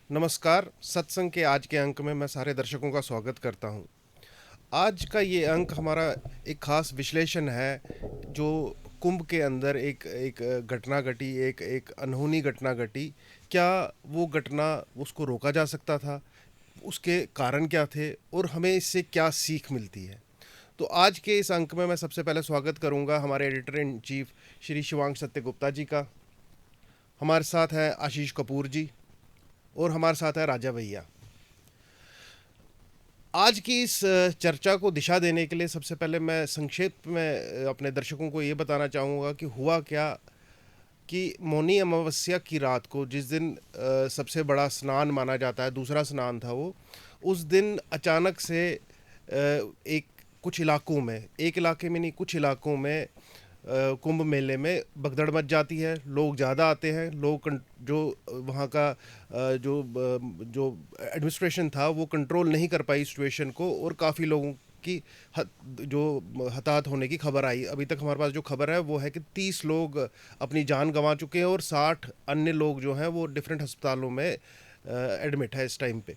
नमस्कार, सत्संग के आज के अंक में मैं सारे दर्शकों का स्वागत करता हूँ। आज का ये अंक हमारा एक ख़ास विश्लेषण है, जो कुंभ के अंदर एक एक घटना घटी, एक एक अनहोनी घटना घटी। क्या वो घटना उसको रोका जा सकता था? उसके कारण क्या थे और हमें इससे क्या सीख मिलती है? तो आज के इस अंक में मैं सबसे पहले स्वागत करूँगा हमारे editor in chief Shri Shivang Satyagupta ji का। हमारे साथ हैं आशीष कपूर जी और हमारे साथ है राजा भैया। आज की इस चर्चा को दिशा देने के लिए सबसे पहले मैं संक्षेप में अपने दर्शकों को ये बताना चाहूँगा कि हुआ क्या कि मौनी अमावस्या की रात को, जिस दिन सबसे बड़ा स्नान माना जाता है, दूसरा स्नान था वो, उस दिन अचानक से एक कुछ इलाकों में, एक इलाके में नहीं, कुछ इलाकों में कुंभ मेले में भगदड़ मच जाती है। लोग ज़्यादा आते हैं। जो वहाँ का जो एडमिनिस्ट्रेशन था वो कंट्रोल नहीं कर पाई सिचुएशन को, और काफ़ी लोगों की जो हताहत होने की खबर आई। अभी तक हमारे पास जो खबर है वो है कि 30 लोग अपनी जान गंवा चुके हैं और 60 अन्य लोग जो हैं वो डिफरेंट अस्पतालों में एडमिट है इस टाइम पे।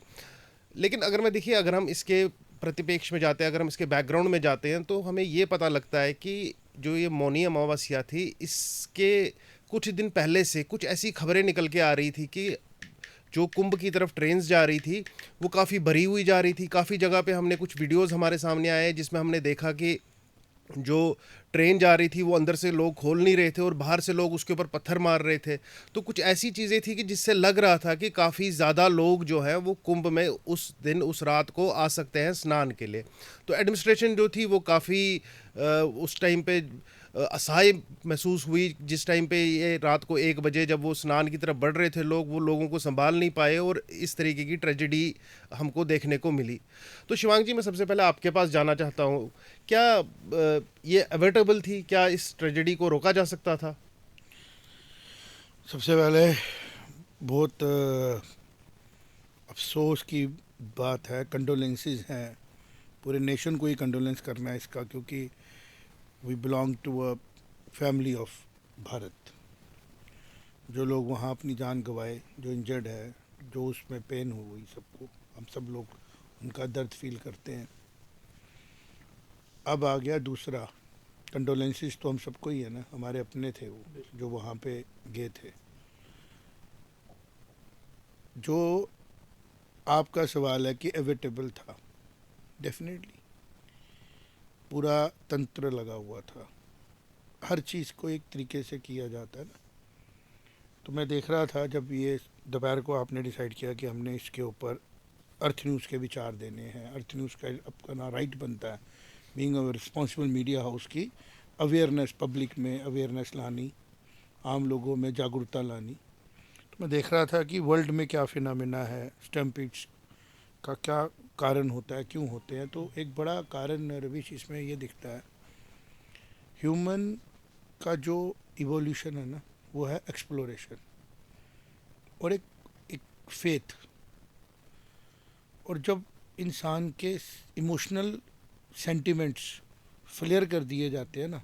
लेकिन अगर मैं देखिए, अगर हम इसके प्रतिपेक्ष में जाते हैं, अगर हम इसके बैकग्राउंड में जाते हैं, तो हमें ये पता लगता है कि जो ये मौनी अमावस्या थी, इसके कुछ दिन पहले से कुछ ऐसी खबरें निकल के आ रही थी कि जो कुंभ की तरफ ट्रेन्स जा रही थी वो काफ़ी भरी हुई जा रही थी। काफ़ी जगह पे हमने कुछ वीडियोस हमारे सामने आए जिसमें हमने देखा कि जो ट्रेन जा रही थी वो अंदर से लोग खोल नहीं रहे थे और बाहर से लोग उसके ऊपर पत्थर मार रहे थे। तो कुछ ऐसी चीज़ें थी कि जिससे लग रहा था कि काफ़ी ज़्यादा लोग जो है वो कुंभ में उस दिन, उस रात को आ सकते हैं स्नान के लिए। तो एडमिनिस्ट्रेशन जो थी वो काफ़ी उस टाइम पे असहाय महसूस हुई। जिस टाइम पे ये रात को 1 बजे जब वो स्नान की तरफ बढ़ रहे थे लोग, वो लोगों को संभाल नहीं पाए और इस तरीके की ट्रेजेडी हमको देखने को मिली। तो शिवांग जी, मैं सबसे पहले आपके पास जाना चाहता हूँ, क्या ये अवेटेबल थी? क्या इस ट्रेजेडी को रोका जा सकता था? सबसे पहले बहुत अफसोस की बात है, कंडोलेंसेस हैं। पूरे नेशन को ही कंडोलेंस करना है इसका, क्योंकि we belong to a family of Bharat. जो लोग वहाँ अपनी जान गंवाए, जो इंजर्ड है, जो उसमें पेन हुई, सबको हम सब लोग उनका दर्द फील करते हैं। अब आ गया दूसरा, कंडोलेंसेस तो हम सबको ही है ना, हमारे अपने थे वो जो वहाँ पे गए थे। जो आपका सवाल है कि एविटेबल था, डेफिनेटली पूरा तंत्र लगा हुआ था। हर चीज़ को एक तरीके से किया जाता है ना। तो मैं देख रहा था जब ये दोपहर को आपने डिसाइड किया कि हमने इसके ऊपर अर्थ न्यूज़ के विचार देने हैं। अर्थ न्यूज़ का अपना राइट बनता है, being a responsible media house, की अवेयरनेस, पब्लिक में अवेयरनेस लानी, आम लोगों में जागरूकता लानी। तो मैं देख रहा था कि वर्ल्ड में क्या फिनोमेना है, स्टैम्पीड्स का क्या कारण होता है, क्यों होते हैं। तो एक बड़ा कारण रविश इसमें ये दिखता है, ह्यूमन का जो इवोल्यूशन है ना, वो है एक्सप्लोरेशन और एक फेथ। और जब इंसान के इमोशनल सेंटिमेंट्स फ्लेयर कर दिए जाते हैं ना,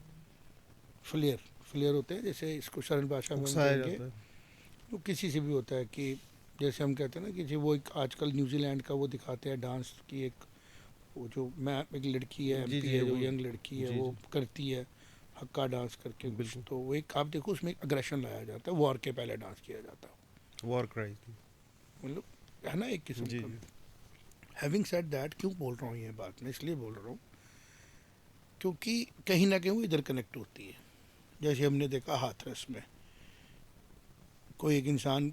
फ्लेयर फ्लेयर होते हैं, जैसे इसको सरल भाषा में हम उकसाया कहेंगे, जाता है। तो किसी से भी होता है कि जैसे हम कहते हैं ना कि जो वो एक आजकल न्यूजीलैंड का वो दिखाते हैं डांस की, एक वो जो मैं एक लड़की है, जी एमपी जी, है, जो वो यंग लड़की है, जी वो जी, करती है हक्का डांस करके कुछ, बिल्कुल। तो वो एक आप देखो उसमें अग्रेशन लाया जाता है, वॉर के पहले डांस किया जाता है, वॉर क्राई थी। मतलब है ना एक किस्म जी का। जी। हैविंग सेड दैट, क्यों बोल रहा हूँ ये बात, मैं इसलिए बोल रहा हूँ क्योंकि कहीं ना कहीं वो इधर कनेक्ट होती है। जैसे हमने देखा हाथरस में, कोई एक इंसान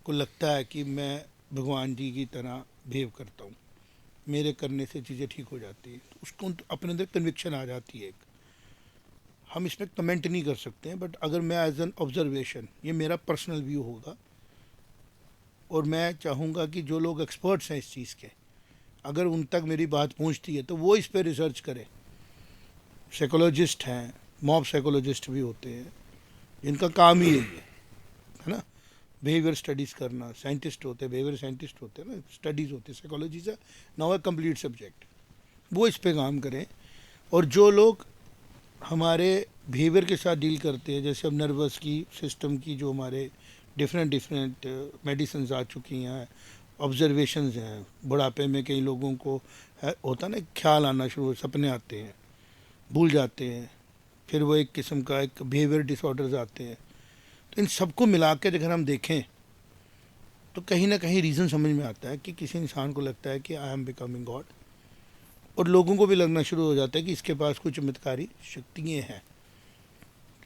को लगता है कि मैं भगवान जी की तरह बिहेव करता हूँ, मेरे करने से चीज़ें ठीक हो जाती है, तो उसको अपने अंदर कन्विक्शन आ जाती है एक। हम इसमें कमेंट नहीं कर सकते हैं, बट अगर मैं एज एन ऑब्जर्वेशन, ये मेरा पर्सनल व्यू होगा, और मैं चाहूँगा कि जो लोग एक्सपर्ट्स हैं इस चीज़ के, अगर उन तक मेरी बात पहुँचती है तो वो इस पर रिसर्च करें। साइकोलॉजिस्ट हैं, मॉब साइकोलॉजिस्ट भी होते हैं, जिनका काम ही यही है ना, बिहेवियर स्टडीज़ करना। साइंटिस्ट होते हैं, बिहेवियर साइंटिस्ट होते हैं ना, स्टडीज़ होती है, साइकोलॉजी से नाउ ए कंप्लीट सब्जेक्ट, वो इस पे काम करें। और जो लोग हमारे बिहेवियर के साथ डील करते हैं, जैसे अब नर्वस की सिस्टम की जो हमारे डिफरेंट मेडिसिन आ चुकी हैं, ऑब्जर्वेशंस हैं। बुढ़ापे में कई लोगों को होता ना ख्याल आना शुरू, सपने आते हैं, भूल जाते हैं, फिर वो एक किस्म का एक बिहेवियर डिसऑर्डर्स आते हैं। तो इन सबको मिला कर अगर हम देखें तो कहीं ना कहीं रीज़न समझ में आता है कि किसी इंसान को लगता है कि आई एम बिकमिंग गॉड, और लोगों को भी लगना शुरू हो जाता है कि इसके पास कुछ चमत्कारी शक्तियाँ हैं।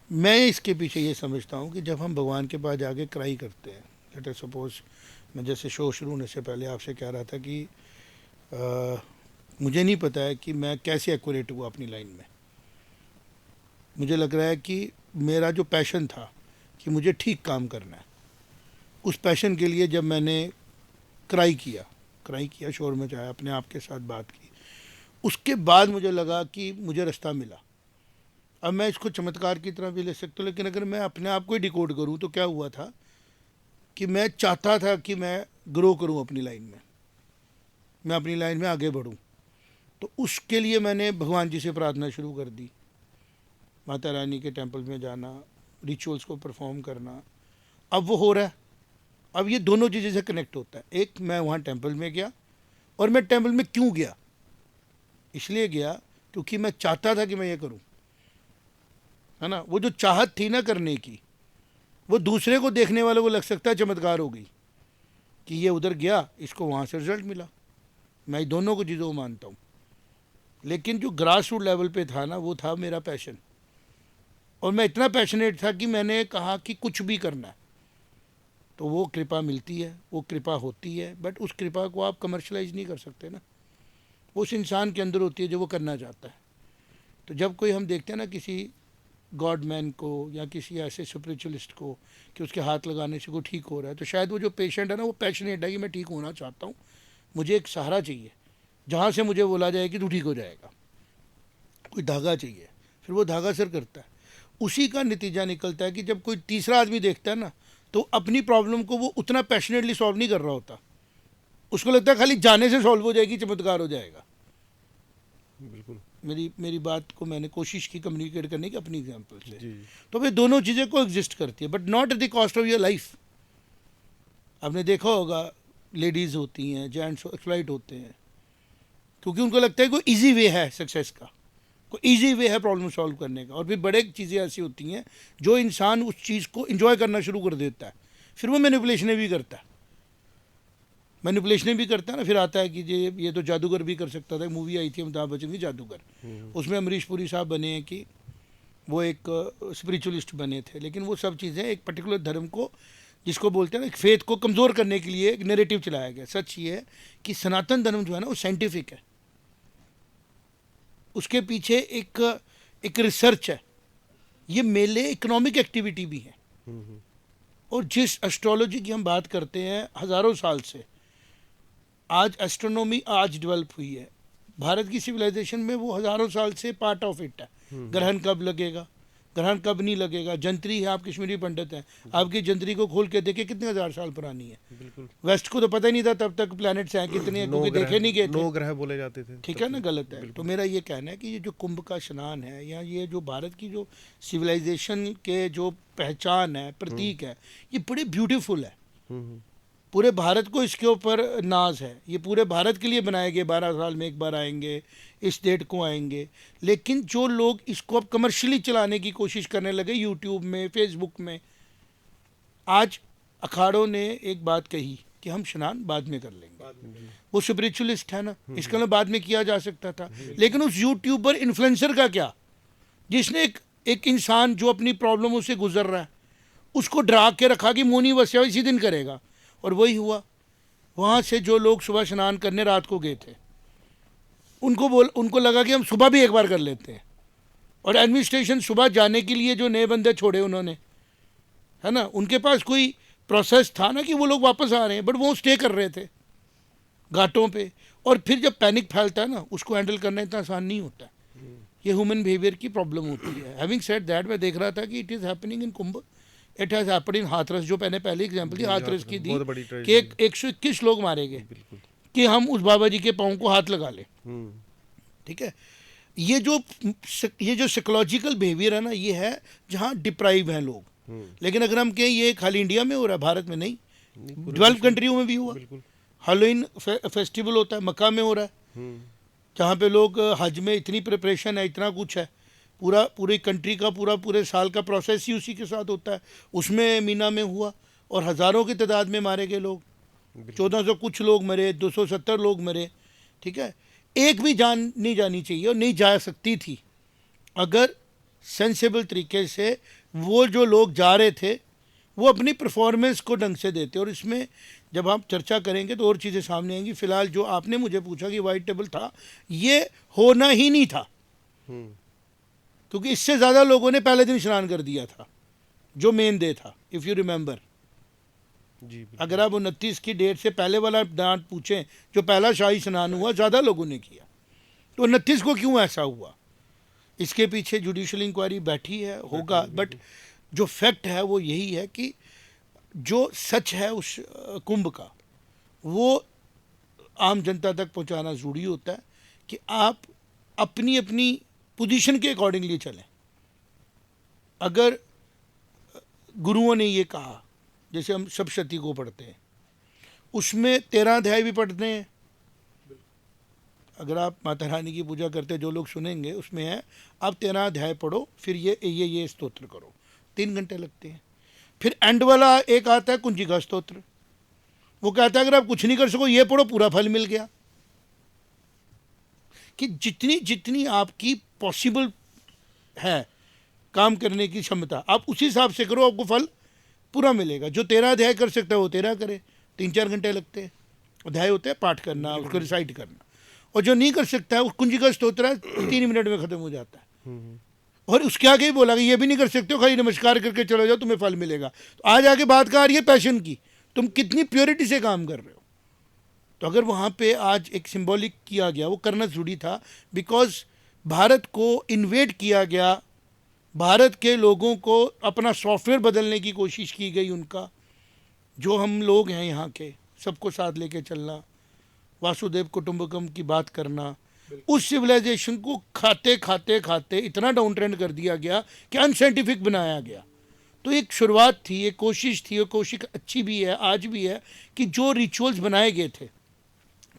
मैं इसके पीछे ये समझता हूँ कि जब हम भगवान के पास जाके क्राई करते हैं, लेट अस सपोज मैं जैसे शो शुरू होने से पहले आपसे कह रहा था कि मुझे नहीं पता है कि मैं कैसे एक्यूरेट हुआ अपनी लाइन में। मुझे लग रहा है कि मेरा जो पैशन था कि मुझे ठीक काम करना है, उस पैशन के लिए जब मैंने क्राई किया, शोर मचाया, अपने आप के साथ बात की, उसके बाद मुझे लगा कि मुझे रास्ता मिला। अब मैं इसको चमत्कार की तरह भी ले सकता हूँ, लेकिन अगर मैं अपने आप को ही डिकोड करूँ तो क्या हुआ था कि मैं चाहता था कि मैं ग्रो करूँ अपनी लाइन में, मैं अपनी लाइन में आगे बढ़ूँ। तो उसके लिए मैंने भगवान जी से प्रार्थना शुरू कर दी, माता रानी के टेंपल में जाना, रिचुअल्स को परफॉर्म करना। अब वो हो रहा है। अब ये दोनों चीज़ें से कनेक्ट होता है। एक, मैं वहाँ टेंपल में गया, और मैं टेंपल में क्यों गया? इसलिए गया क्योंकि मैं चाहता था कि मैं ये करूँ, है ना। वो जो चाहत थी ना करने की, वो दूसरे को देखने वालों को लग सकता है चमत्कार हो गई कि ये उधर गया, इसको वहाँ से रिजल्ट मिला। मैं दोनों को चीज़ों को मानता हूँ, लेकिन जो ग्रास रूट लेवल पे था ना, वो था मेरा पैशन। और मैं इतना पैशनेट था कि मैंने कहा कि कुछ भी करना है। तो वो कृपा मिलती है, वो कृपा होती है, बट उस कृपा को आप कमर्शलाइज नहीं कर सकते ना। वो उस इंसान के अंदर होती है जो वो करना चाहता है। तो जब कोई हम देखते हैं ना किसी गॉड मैन को या किसी ऐसे स्पिरिचुअलिस्ट को कि उसके हाथ लगाने से कोई ठीक हो रहा है, तो शायद वो जो पेशेंट है ना, वो पैशनेट है कि मैं ठीक होना चाहता हूँ, मुझे एक सहारा चाहिए जहाँ से मुझे बोला जाए कि तू ठीक हो जाएगा। कोई धागा चाहिए, फिर वो धागा असर करता है। उसी का नतीजा निकलता है कि जब कोई तीसरा आदमी देखता है ना, तो अपनी प्रॉब्लम को वो उतना पैशनेटली सॉल्व नहीं कर रहा होता। उसको लगता है खाली जाने से सॉल्व हो जाएगी, चमत्कार हो जाएगा। बिल्कुल। मेरी बात को मैंने कोशिश की कम्युनिकेट करने की अपनी एग्जांपल से। जी। तो वे दोनों चीज़ें को एग्जिस्ट करती है, but not at the cost of your life. आपने देखा होगा लेडीज़ होती हैं, जेंट्स एक्सप्लॉइट होते हैं, क्योंकि उनको लगता है कोई ईजी वे है सक्सेस का, कोई ईजी वे है प्रॉब्लम सॉल्व करने का। और फिर बड़े चीज़ें ऐसी होती हैं जो इंसान उस चीज़ को इंजॉय करना शुरू कर देता है, फिर वो मैनिपुलेशनें भी करता है ना। फिर आता है कि ये तो जादूगर भी कर सकता था। मूवी आई थी अमिताभ बच्चन की जादूगर, उसमें अमरीश पुरी साहब बने हैं कि वो एक स्पिरिचुअलिस्ट बने थे, लेकिन वो सब चीज़ें एक पर्टिकुलर धर्म को, जिसको बोलते हैं ना, फेथ को कमज़ोर करने के लिए एक नैरेटिव चलाया गया। सच ये है कि सनातन धर्म जो है ना, वो साइंटिफिक है, उसके पीछे एक रिसर्च है। ये मेले इकोनॉमिक एक्टिविटी भी है। और जिस एस्ट्रोलॉजी की हम बात करते हैं हज़ारों साल से, आज एस्ट्रोनॉमी आज डेवलप हुई है। भारत की सिविलाइजेशन में वो हज़ारों साल से पार्ट ऑफ इट है। ग्रहण कब लगेगा, ग्रहण कब नहीं लगेगा। जंतरी है, आप कश्मीरी पंडित हैं, आपकी जंतरी को खोल के देखे कितने हज़ार साल पुरानी है। बिल्कुल। वेस्ट को तो पता ही नहीं था तब तक प्लैनेट्स हैं कितने हैं, क्योंकि देखे नहीं गए थे। 9 ग्रह बोले जाते थे। ठीक है ना, गलत है। तो मेरा ये कहना है कि ये जो कुंभ का स्नान है, या ये जो भारत की जो सिविलाइजेशन के जो पहचान है, प्रतीक है, ये बड़े ब्यूटीफुल है। पूरे भारत को इसके ऊपर नाज है। ये पूरे भारत के लिए बनाए गए, 12 साल में एक बार आएंगे, इस डेट को आएंगे। लेकिन जो लोग इसको अब कमर्शियली चलाने की कोशिश करने लगे, यूट्यूब में, फेसबुक में, आज अखाड़ों ने एक बात कही कि हम स्नान बाद में कर लेंगे। वो स्पिरिचुअलिस्ट है ना, इसका ना बाद में किया जा सकता था। लेकिन उस यूट्यूबर इन्फ्लुएंसर का क्या, जिसने एक इंसान जो अपनी प्रॉब्लमों से गुजर रहा है, उसको डरा के रखा कि मोनी वस्या इसी दिन करेगा, और वही हुआ। वहाँ से जो लोग सुबह स्नान करने रात को गए थे, उनको लगा कि हम सुबह भी एक बार कर लेते हैं। और एडमिनिस्ट्रेशन सुबह जाने के लिए जो नए बंदे छोड़े उन्होंने, है ना, उनके पास कोई प्रोसेस था ना कि वो लोग वापस आ रहे हैं, बट वो स्टे कर रहे थे घाटों पे। और फिर जब पैनिक फैलता है ना, उसको हैंडल करना इतना आसान नहीं होता। ये ह्यूमन बिहेवियर की प्रॉब्लम होती है। हैविंग सेड दैट, मैं देख रहा था कि it is happening in Kumbh, it has happened in Hathras. जो मैंने पहले एग्जांपल दी हाथरस की दी कि 121 लोग मारे गए कि हम उस बाबा जी के पाँव को हाथ लगा लें। ठीक है, ये जो साइकोलॉजिकल बिहेवियर है ना, ये है जहाँ डिप्राइव हैं लोग, लेकिन अगर हम कहें ये खाली इंडिया में हो रहा है, भारत में नहीं, डेवलप कंट्रियों में भी हुआ। बिल्कुल। हेलोइन फेस्टिवल होता है, मक्का में हो रहा है, जहाँ पे लोग हज में इतनी प्रिपरेशन है, इतना कुछ है, पूरी कंट्री का पूरे साल का प्रोसेस ही उसी के साथ होता है। उसमें मीना में हुआ और हज़ारों की तादाद में मारे गए लोग, 1400 कुछ लोग मरे, 270 लोग मरे, ठीक है। एक भी जान नहीं जानी चाहिए और नहीं जा सकती थी अगर सेंसेबल तरीके से वो जो लोग जा रहे थे वो अपनी परफॉर्मेंस को ढंग से देते। और इसमें जब हम चर्चा करेंगे तो और चीज़ें सामने आएंगी। फ़िलहाल जो आपने मुझे पूछा कि वाइट टेबल था, ये होना ही नहीं था, क्योंकि इससे ज़्यादा लोगों ने पहले दिन स्नान कर दिया था, जो मेन डे था, इफ़ यू रिमेंबर। जी। अगर आप 29 की डेट से पहले वाला डांट पूछें, जो पहला शाही स्नान हुआ, ज़्यादा लोगों ने किया। तो 29 को क्यों ऐसा हुआ, इसके पीछे जुडिशल इंक्वायरी बैठी है, होगा। बट जो फैक्ट है वो यही है कि जो सच है उस कुंभ का, वो आम जनता तक पहुंचाना ज़रूरी होता है कि आप अपनी अपनी पोजीशन के अकॉर्डिंगली चलें। अगर गुरुओं ने ये कहा, जैसे हम सप्तशती को पढ़ते हैं, उसमें 13 अध्याय भी पढ़ते हैं। अगर आप माता रानी की पूजा करते, जो लोग सुनेंगे, उसमें है आप 13 अध्याय पढ़ो, फिर ये स्तोत्र करो, 3 घंटे लगते हैं। फिर एंड वाला एक आता है कुंजिका स्तोत्र, वो कहता है अगर आप कुछ नहीं कर सको ये पढ़ो, पूरा फल मिल गया। कि जितनी जितनी आपकी पॉसिबल है काम करने की क्षमता, आप उसी हिसाब से करो, आपको फल पूरा मिलेगा। जो 13 अध्याय कर सकता है वो 13 करे, 3-4 घंटे लगते हैं। अध्याय होते हैं पाठ करना, उसको रिसाइट करना। और जो नहीं कर सकता है, उस कुंजिका स्तोत्र है 3 मिनट में ख़त्म हो जाता है। और उसके आगे ही बोला कि ये भी नहीं कर सकते हो, खाली नमस्कार करके चले जाओ, तुम्हें फल मिलेगा। तो आज आगे बात का आ रही है पैशन की, तुम कितनी प्योरिटी से काम कर रहे हो। तो अगर वहाँ पे आज एक सिंबॉलिक किया गया, वो करना ज़रूरी था, बिकॉज भारत को इन्वेट किया गया, भारत के लोगों को अपना सॉफ्टवेयर बदलने की कोशिश की गई। उनका जो हम लोग हैं यहाँ के, सबको साथ लेके चलना, वासुदेव कुटुंबकम की बात करना, उस सिविलाइजेशन को खाते खाते खाते इतना डाउन ट्रेंड कर दिया गया कि अनसाइंटिफिक बनाया गया। तो एक शुरुआत थी, एक कोशिश थी, और कोशिश अच्छी भी है, आज भी है, कि जो रिचुअल्स बनाए गए थे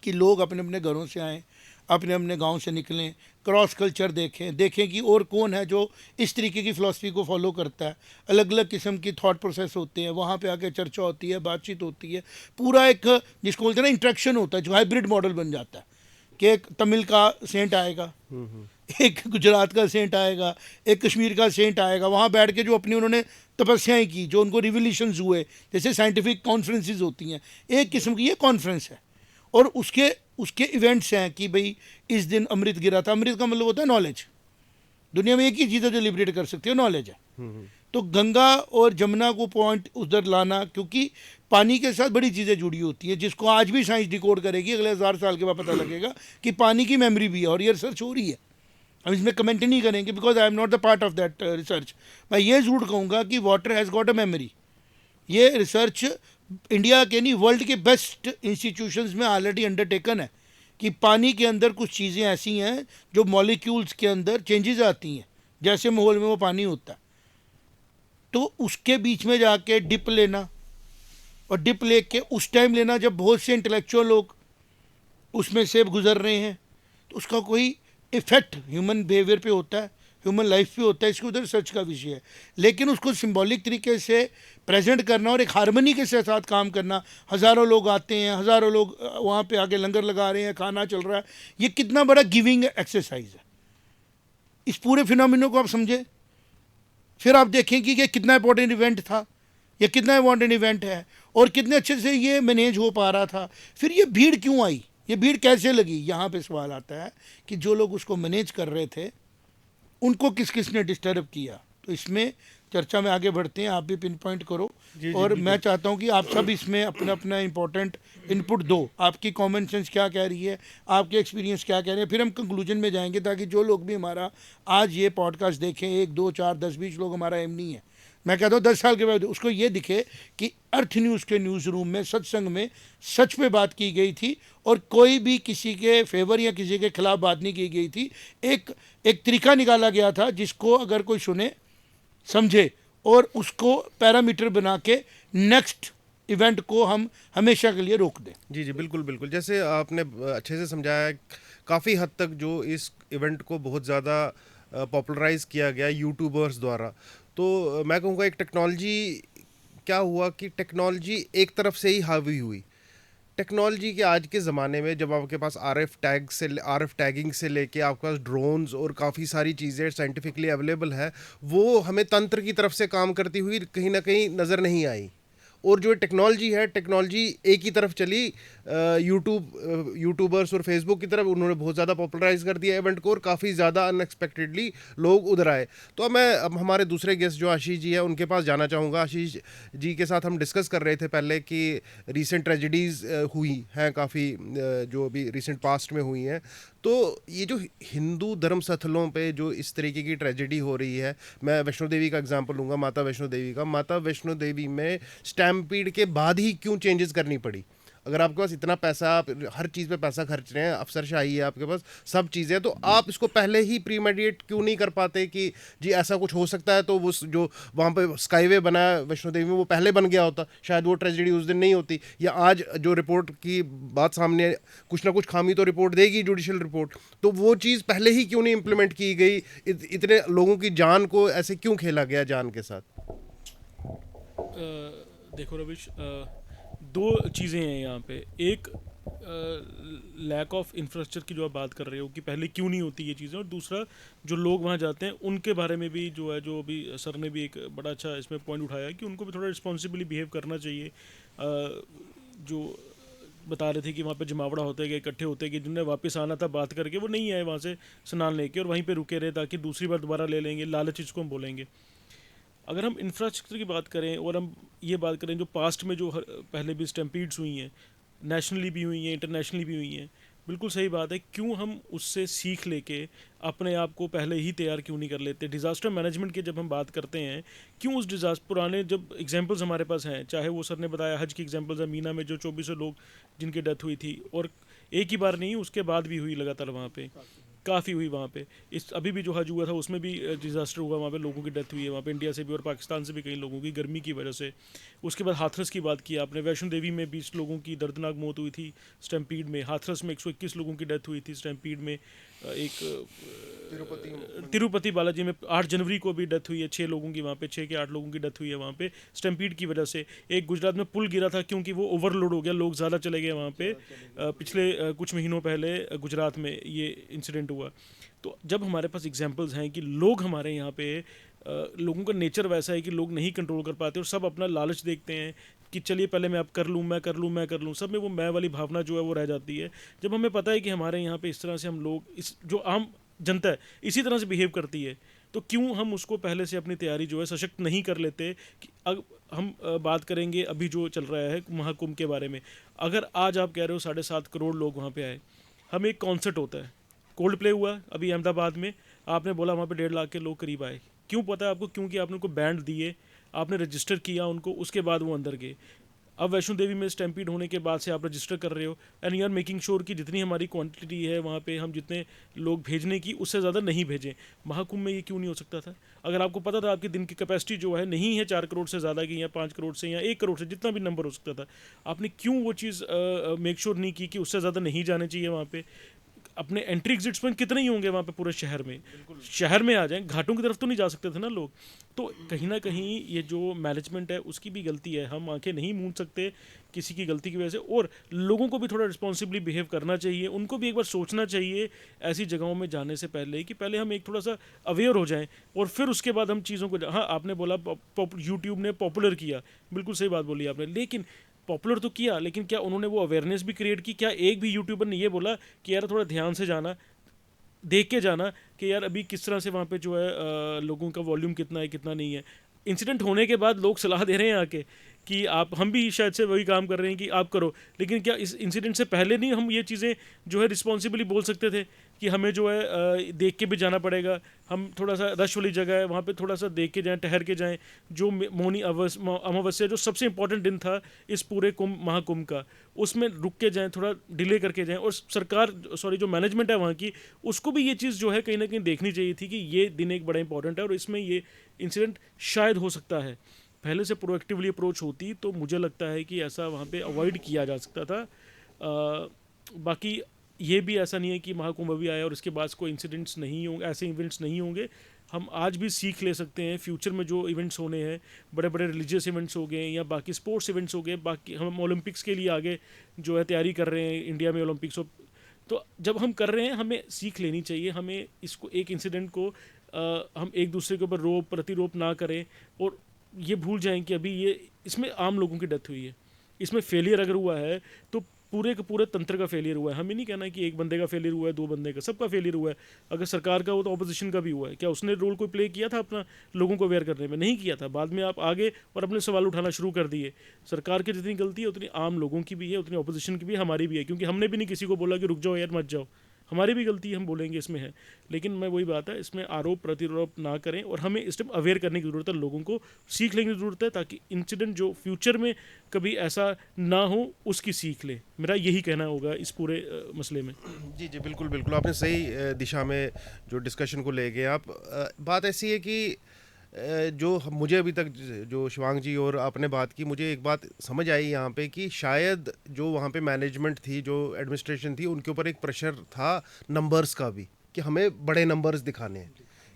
कि लोग अपने अपने घरों से आएँ, अपने अपने गांव से निकलें, क्रॉस कल्चर देखें कि और कौन है जो इस तरीके की फ़िलासफ़ी को फॉलो करता है। अलग अलग किस्म की थॉट प्रोसेस होते हैं, वहाँ पे आके चर्चा होती है, बातचीत होती है, पूरा एक जिसको बोलते हैं ना इंट्रैक्शन होता है, जो हाइब्रिड मॉडल बन जाता है कि एक तमिल का सेंट आएगा, एक गुजरात का सेंट आएगा, एक कश्मीर का सेंट आएगा, वहाँ बैठ के जो अपनी उन्होंने तपस्याएँ की, जो उनको रिवोल्यूशंस हुए, जैसे साइंटिफिक कॉन्फ्रेंसेस होती हैं, एक किस्म की ये कॉन्फ्रेंस है। और उसके इवेंट्स हैं कि भाई इस दिन अमृत गिरा था। अमृत का मतलब होता है नॉलेज। दुनिया में एक ही चीज़ है जो लिबरेट कर सकती है, नॉलेज है। तो गंगा और जमुना को पॉइंट उधर लाना, क्योंकि पानी के साथ बड़ी चीज़ें जुड़ी होती है, जिसको आज भी साइंस डिकोड करेगी। अगले 1000 साल के बाद पता लगेगा कि पानी की मेमोरी भी है, और ये रिसर्च हो रही है। हम इसमें कमेंट नहीं करेंगे, because I am not the part of that research. मैं ये ज़रूर कहूँगा कि water has got a memory. ये रिसर्च इंडिया के नहीं, वर्ल्ड के बेस्ट इंस्टीट्यूशंस में ऑलरेडी अंडरटेकन है कि पानी के अंदर कुछ चीज़ें ऐसी हैं जो मॉलिक्यूल्स के अंदर चेंजेस आती हैं, जैसे माहौल में वो पानी होता है। तो उसके बीच में जाके डिप लेना, और डिप लेके उस टाइम लेना जब बहुत से इंटेलेक्चुअल लोग उसमें से गुजर रहे हैं, तो उसका कोई इफ़ेक्ट ह्यूमन बिहेवियर पे होता है, ह्यूमन लाइफ पे होता है। इसके उधर रिसर्च का विषय है, लेकिन उसको सिंबॉलिक तरीके से प्रेजेंट करना और एक हारमोनी के साथ काम करना। हज़ारों लोग आते हैं, हज़ारों लोग वहाँ पे आके लंगर लगा रहे हैं, खाना चल रहा है, ये कितना बड़ा गिविंग एक्सरसाइज है। इस पूरे फिनोमिनो को आप समझे, फिर आप देखें कि ये कितना इंपॉर्टेंट इवेंट था, ये कितना इंपॉर्टेंट इवेंट है, और कितने अच्छे से ये मैनेज हो पा रहा था। फिर ये भीड़ क्यों आई, ये भीड़ कैसे लगी, यहाँ पे सवाल आता है कि जो लोग उसको मैनेज कर रहे थे उनको किस किस ने डिस्टर्ब किया। तो इसमें चर्चा में आगे बढ़ते हैं, आप भी पिन पॉइंट करो। और मैं चाहता हूं कि आप सब इसमें अपना अपना इंपॉर्टेंट इनपुट दो। आपकी कॉमन सेंस क्या कह रही है, आपके एक्सपीरियंस क्या कह रहे हैं, फिर हम कंक्लूजन में जाएंगे, ताकि जो लोग भी हमारा आज ये पॉडकास्ट देखें, 1, 2, 4, 10, 20 लोग, हमारा एम नहीं है, मैं कहता हूँ 10 साल के बाद उसको ये दिखे कि अर्थ न्यूज़ के न्यूज़ रूम में सत्संग में सच पे बात की गई थी, और कोई भी किसी के फेवर या किसी के खिलाफ बात नहीं की गई थी। एक तरीका निकाला गया था जिसको अगर कोई सुने, समझे, और उसको पैरामीटर बना के नेक्स्ट इवेंट को हम हमेशा के लिए रोक दें। जी जी, बिल्कुल बिल्कुल, जैसे आपने अच्छे से समझाया है, काफ़ी हद तक जो इस इवेंट को बहुत ज़्यादा पॉपुलराइज किया गया यूट्यूबर्स द्वारा। तो मैं कहूँगा एक टेक्नोलॉजी, क्या हुआ कि टेक्नोलॉजी एक तरफ से ही हावी हुई। टेक्नोलॉजी के आज के ज़माने में जब आपके पास आरएफ टैगिंग से लेके आपके पास ड्रोन्स और काफ़ी सारी चीज़ें साइंटिफिकली अवेलेबल है, वो हमें तंत्र की तरफ से काम करती हुई कहीं ना कहीं नज़र नहीं आई। और जो टेक्नोलॉजी है, टेक्नोलॉजी एक ही तरफ चली, यूट्यूबर्स और फेसबुक की तरफ उन्होंने बहुत ज़्यादा पॉपुलराइज कर दिया इवेंट को, और काफ़ी ज़्यादा अनएक्सपेक्टेडली लोग उधर आए। तो अब हमारे दूसरे गेस्ट जो आशीष जी है उनके पास जाना चाहूँगा। आशीष जी के साथ हम डिस्कस कर रहे थे पहले कि रीसेंट ट्रेजिडीज़ हुई हैं काफ़ी, जो अभी रिसेंट पास्ट में हुई हैं। तो ये जो हिंदू धर्म स्थलों पे जो इस तरीके की ट्रेजेडी हो रही है, मैं वैष्णो देवी का एग्जांपल लूँगा, माता वैष्णो देवी का। माता वैष्णो देवी में स्टैम्पीड के बाद ही क्यों चेंजेस करनी पड़ी? अगर आपके पास इतना पैसा, आप हर चीज़ पे पैसा खर्च रहे हैं, अफसरशाही है आपके पास, सब चीज़ें, तो आप इसको पहले ही प्रीमेडिएट क्यों नहीं कर पाते कि जी ऐसा कुछ हो सकता है? तो वो जो वहाँ पे स्काईवे बना है वैष्णो देवी में, वो पहले बन गया होता, शायद वो ट्रेजेडी उस दिन नहीं होती। या आज जो रिपोर्ट की बात सामने, कुछ ना कुछ खामी तो रिपोर्ट देगी जुडिशल रिपोर्ट, तो वो चीज़ पहले ही क्यों नहीं इम्प्लीमेंट की गई? इतने लोगों की जान को ऐसे क्यों खेला गया जान के साथ? देखो रविश, दो चीज़ें हैं यहाँ पे। एक, लैक ऑफ इंफ्रास्ट्रक्चर की जो आप बात कर रहे हो कि पहले क्यों नहीं होती ये चीज़ें, और दूसरा जो लोग वहाँ जाते हैं उनके बारे में भी जो है, जो अभी सर ने भी एक बड़ा अच्छा इसमें पॉइंट उठाया कि उनको भी थोड़ा रिस्पॉन्सिबली बिहेव करना चाहिए। जो बता रहे थे कि वहाँ पे जमावड़ा होते गए, इकट्ठे होते गए, जिन्हें वापस आना था बात करके वो नहीं आए वहाँ से स्नान लेके, और वहीं पे रुके रहे ताकि दूसरी बार दोबारा ले लेंगे, लालच इसको हम बोलेंगे। अगर हम इंफ्रास्ट्रक्चर की बात करें और हम ये बात करें जो पास्ट में जो पहले भी स्टैम्पीड्स हुई हैं, नेशनली भी हुई हैं, इंटरनेशनली भी हुई हैं, बिल्कुल सही बात है। क्यों हम उससे सीख लेके अपने आप को पहले ही तैयार क्यों नहीं कर लेते? डिज़ास्टर मैनेजमेंट की जब हम बात करते हैं, क्यों उस डिज़ास्टर, पुराने जब एग्जांपल्स हमारे पास हैं, चाहे वो सर ने बताया हज की एग्जांपल्स है, मीना में जो 2400 लोग जिनकी डेथ हुई थी, और एक ही बार नहीं, उसके बाद भी हुई लगातार वहाँ पे, काफ़ी हुई वहाँ पे। इस अभी भी जो हज हुआ था उसमें भी डिज़ास्टर हुआ, वहाँ पे लोगों की डेथ हुई है, वहाँ पे इंडिया से भी और पाकिस्तान से भी कई लोगों की गर्मी की वजह से। उसके बाद हाथरस की बात की आपने, वैष्णो देवी में 20 लोगों की दर्दनाक मौत हुई थी स्टैम्पीड में, हाथरस में 121 लोगों की डेथ हुई थी स्टैम्पीड में। एक तिरुपति बालाजी में 8 जनवरी को भी डेथ हुई है 6 लोगों की, वहाँ पे 6 के 8 लोगों की डेथ हुई है वहाँ पे स्टैम्पीड की वजह से। एक गुजरात में पुल गिरा था क्योंकि वो ओवरलोड हो गया, लोग ज़्यादा चले गए वहाँ पे। पिछले कुछ महीनों पहले गुजरात में ये इंसिडेंट हुआ। तो जब हमारे पास एग्जांपल्स हैं कि लोग हमारे यहाँ पे, लोगों का नेचर वैसा है कि लोग नहीं कंट्रोल कर पाते और सब अपना लालच देखते हैं कि चलिए पहले मैं अब कर लूँ, मैं कर लूँ, मैं कर लूँ, सब में वो मैं वाली भावना जो है वो रह जाती है। जब हमें पता है कि हमारे यहाँ पे इस तरह से हम लोग, इस जो आम जनता है इसी तरह से बिहेव करती है, तो क्यों हम उसको पहले से अपनी तैयारी जो है सशक्त नहीं कर लेते? कि अब हम बात करेंगे अभी जो चल रहा है महाकुंभ के बारे में। अगर आज आप कह रहे हो 7.5 करोड़ लोग वहाँ पे आए, हम एक कॉन्सर्ट होता है, कोल्ड प्ले हुआ अभी अहमदाबाद में, आपने बोला वहाँ पे 1.5 लाख के लोग करीब आए। क्यों पता है आपको? क्योंकि आपने उनको बैंड दिए, आपने रजिस्टर किया उनको, उसके बाद वो अंदर गए। अब वैष्णो देवी में स्टैम्पीड होने के बाद से आप रजिस्टर कर रहे हो and you are making sure कि जितनी हमारी क्वांटिटी है वहाँ पे हम जितने लोग भेजने की उससे ज़्यादा नहीं भेजें। महाकुंभ में ये क्यों नहीं हो सकता था? अगर आपको पता था आपकी दिन की कैपेसिटी जो है नहीं है 4 करोड़ से ज़्यादा की, या 5 करोड़ से, या 1 करोड़ से, जितना भी नंबर हो सकता था, आपने क्यों वो चीज़ मेक श्योर नहीं की कि उससे ज़्यादा नहीं जाने चाहिए वहाँ पे? अपने एंट्री एग्जिट्स पॉइंट कितने ही होंगे वहाँ पे पूरे शहर में? शहर में आ जाएं, घाटों की तरफ तो नहीं जा सकते थे ना लोग। तो कहीं ना कहीं ये जो मैनेजमेंट है उसकी भी गलती है, हम आंखें नहीं मूंद सकते किसी की गलती की वजह से। और लोगों को भी थोड़ा रिस्पॉन्सिबली बिहेव करना चाहिए, उनको भी एक बार सोचना चाहिए ऐसी जगहों में जाने से पहले कि पहले हम एक थोड़ा सा अवेयर हो जाएं और फिर उसके बाद हम चीज़ों को, हाँ आपने बोला यूट्यूब ने पॉपुलर किया, बिल्कुल सही बात बोली आपने, लेकिन पॉपुलर तो किया, लेकिन क्या उन्होंने वो अवेयरनेस भी क्रिएट की? क्या एक भी यूट्यूबर ने ये बोला कि यार थोड़ा ध्यान से जाना, देख के जाना कि यार अभी किस तरह से वहाँ पे जो है लोगों का वॉल्यूम कितना है कितना नहीं है? इंसिडेंट होने के बाद लोग सलाह दे रहे हैं आके कि आप, हम भी शायद से वही काम कर रहे हैं कि आप करो, लेकिन क्या इस इंसिडेंट से पहले नहीं हम ये चीज़ें जो है रिस्पॉन्सिबली बोल सकते थे कि हमें जो है देख के भी जाना पड़ेगा, हम थोड़ा सा रश वाली जगह है वहाँ पे थोड़ा सा देख के जाएं, ठहर के जाएं, जो मौनी अमावस्या जो सबसे इंपॉर्टेंट दिन था इस पूरे कुंभ महाकुंभ का, उसमें रुक के जाएं, थोड़ा डिले करके जाएं, और सरकार सॉरी जो मैनेजमेंट है वहाँ की, उसको भी ये चीज़ जो है कहीं ना कहीं देखनी चाहिए थी कि ये दिन एक बड़ा इंपॉर्टेंट है और इसमें ये इंसिडेंट शायद हो सकता है। पहले से प्रोएक्टिवली अप्रोच होती तो मुझे लगता है कि ऐसा वहाँ पे अवॉइड किया जा सकता था। बाकी ये भी ऐसा नहीं है कि महाकुंभ अभी आया और इसके बाद कोई इंसिडेंट्स नहीं होंगे, ऐसे इवेंट्स नहीं होंगे। हम आज भी सीख ले सकते हैं फ्यूचर में जो इवेंट्स होने हैं, बड़े बड़े रिलीजियस इवेंट्स हो गए या बाकी स्पोर्ट्स इवेंट्स हो गए, बाकी हम ओलंपिक्स के लिए आगे जो है तैयारी कर रहे हैं, इंडिया में ओलंपिक्स हो, तो जब हम कर रहे हैं हमें सीख लेनी चाहिए। हमें इसको एक इंसिडेंट को हम एक दूसरे के ऊपर रोप प्रतिरोप ना करें और ये भूल जाएं कि अभी ये इसमें आम लोगों की डेथ हुई है। इसमें फेलियर अगर हुआ है तो पूरे के पूरे तंत्र का फेलियर हुआ है। हमें नहीं कहना कि एक बंदे का फेलियर हुआ है, दो बंदे का, सबका फेलियर हुआ है। अगर सरकार का हो तो ऑपोजिशन का भी हुआ है। क्या उसने रोल कोई प्ले किया था अपना लोगों को अवेयर करने में? नहीं किया था। बाद में आप आगे और अपने सवाल उठाना शुरू कर दिए। सरकार की जितनी गलती है उतनी आम लोगों की भी है, उतनी ऑपोजिशन की भी, हमारी भी है, क्योंकि हमने भी नहीं किसी को बोला कि रुक जाओ यार मत जाओ। हमारी भी गलती हम बोलेंगे इसमें है, लेकिन मैं वही बात है, इसमें आरोप प्रतिरोप ना करें और हमें इस टाइम अवेयर करने की ज़रूरत है, लोगों को सीख लेने की ज़रूरत है, ताकि इंसिडेंट जो फ्यूचर में कभी ऐसा ना हो उसकी सीख ले। मेरा यही कहना होगा इस पूरे मसले में। जी जी, बिल्कुल बिल्कुल, आपने सही दिशा में जो डिस्कशन को ले गए आप। बात ऐसी है कि जो मुझे अभी तक जो शिवांग जी और आपने बात की, मुझे एक बात समझ आई यहाँ पे कि शायद जो वहाँ पे मैनेजमेंट थी, जो एडमिनिस्ट्रेशन थी, उनके ऊपर एक प्रेशर था नंबर्स का भी, कि हमें बड़े नंबर्स दिखाने हैं,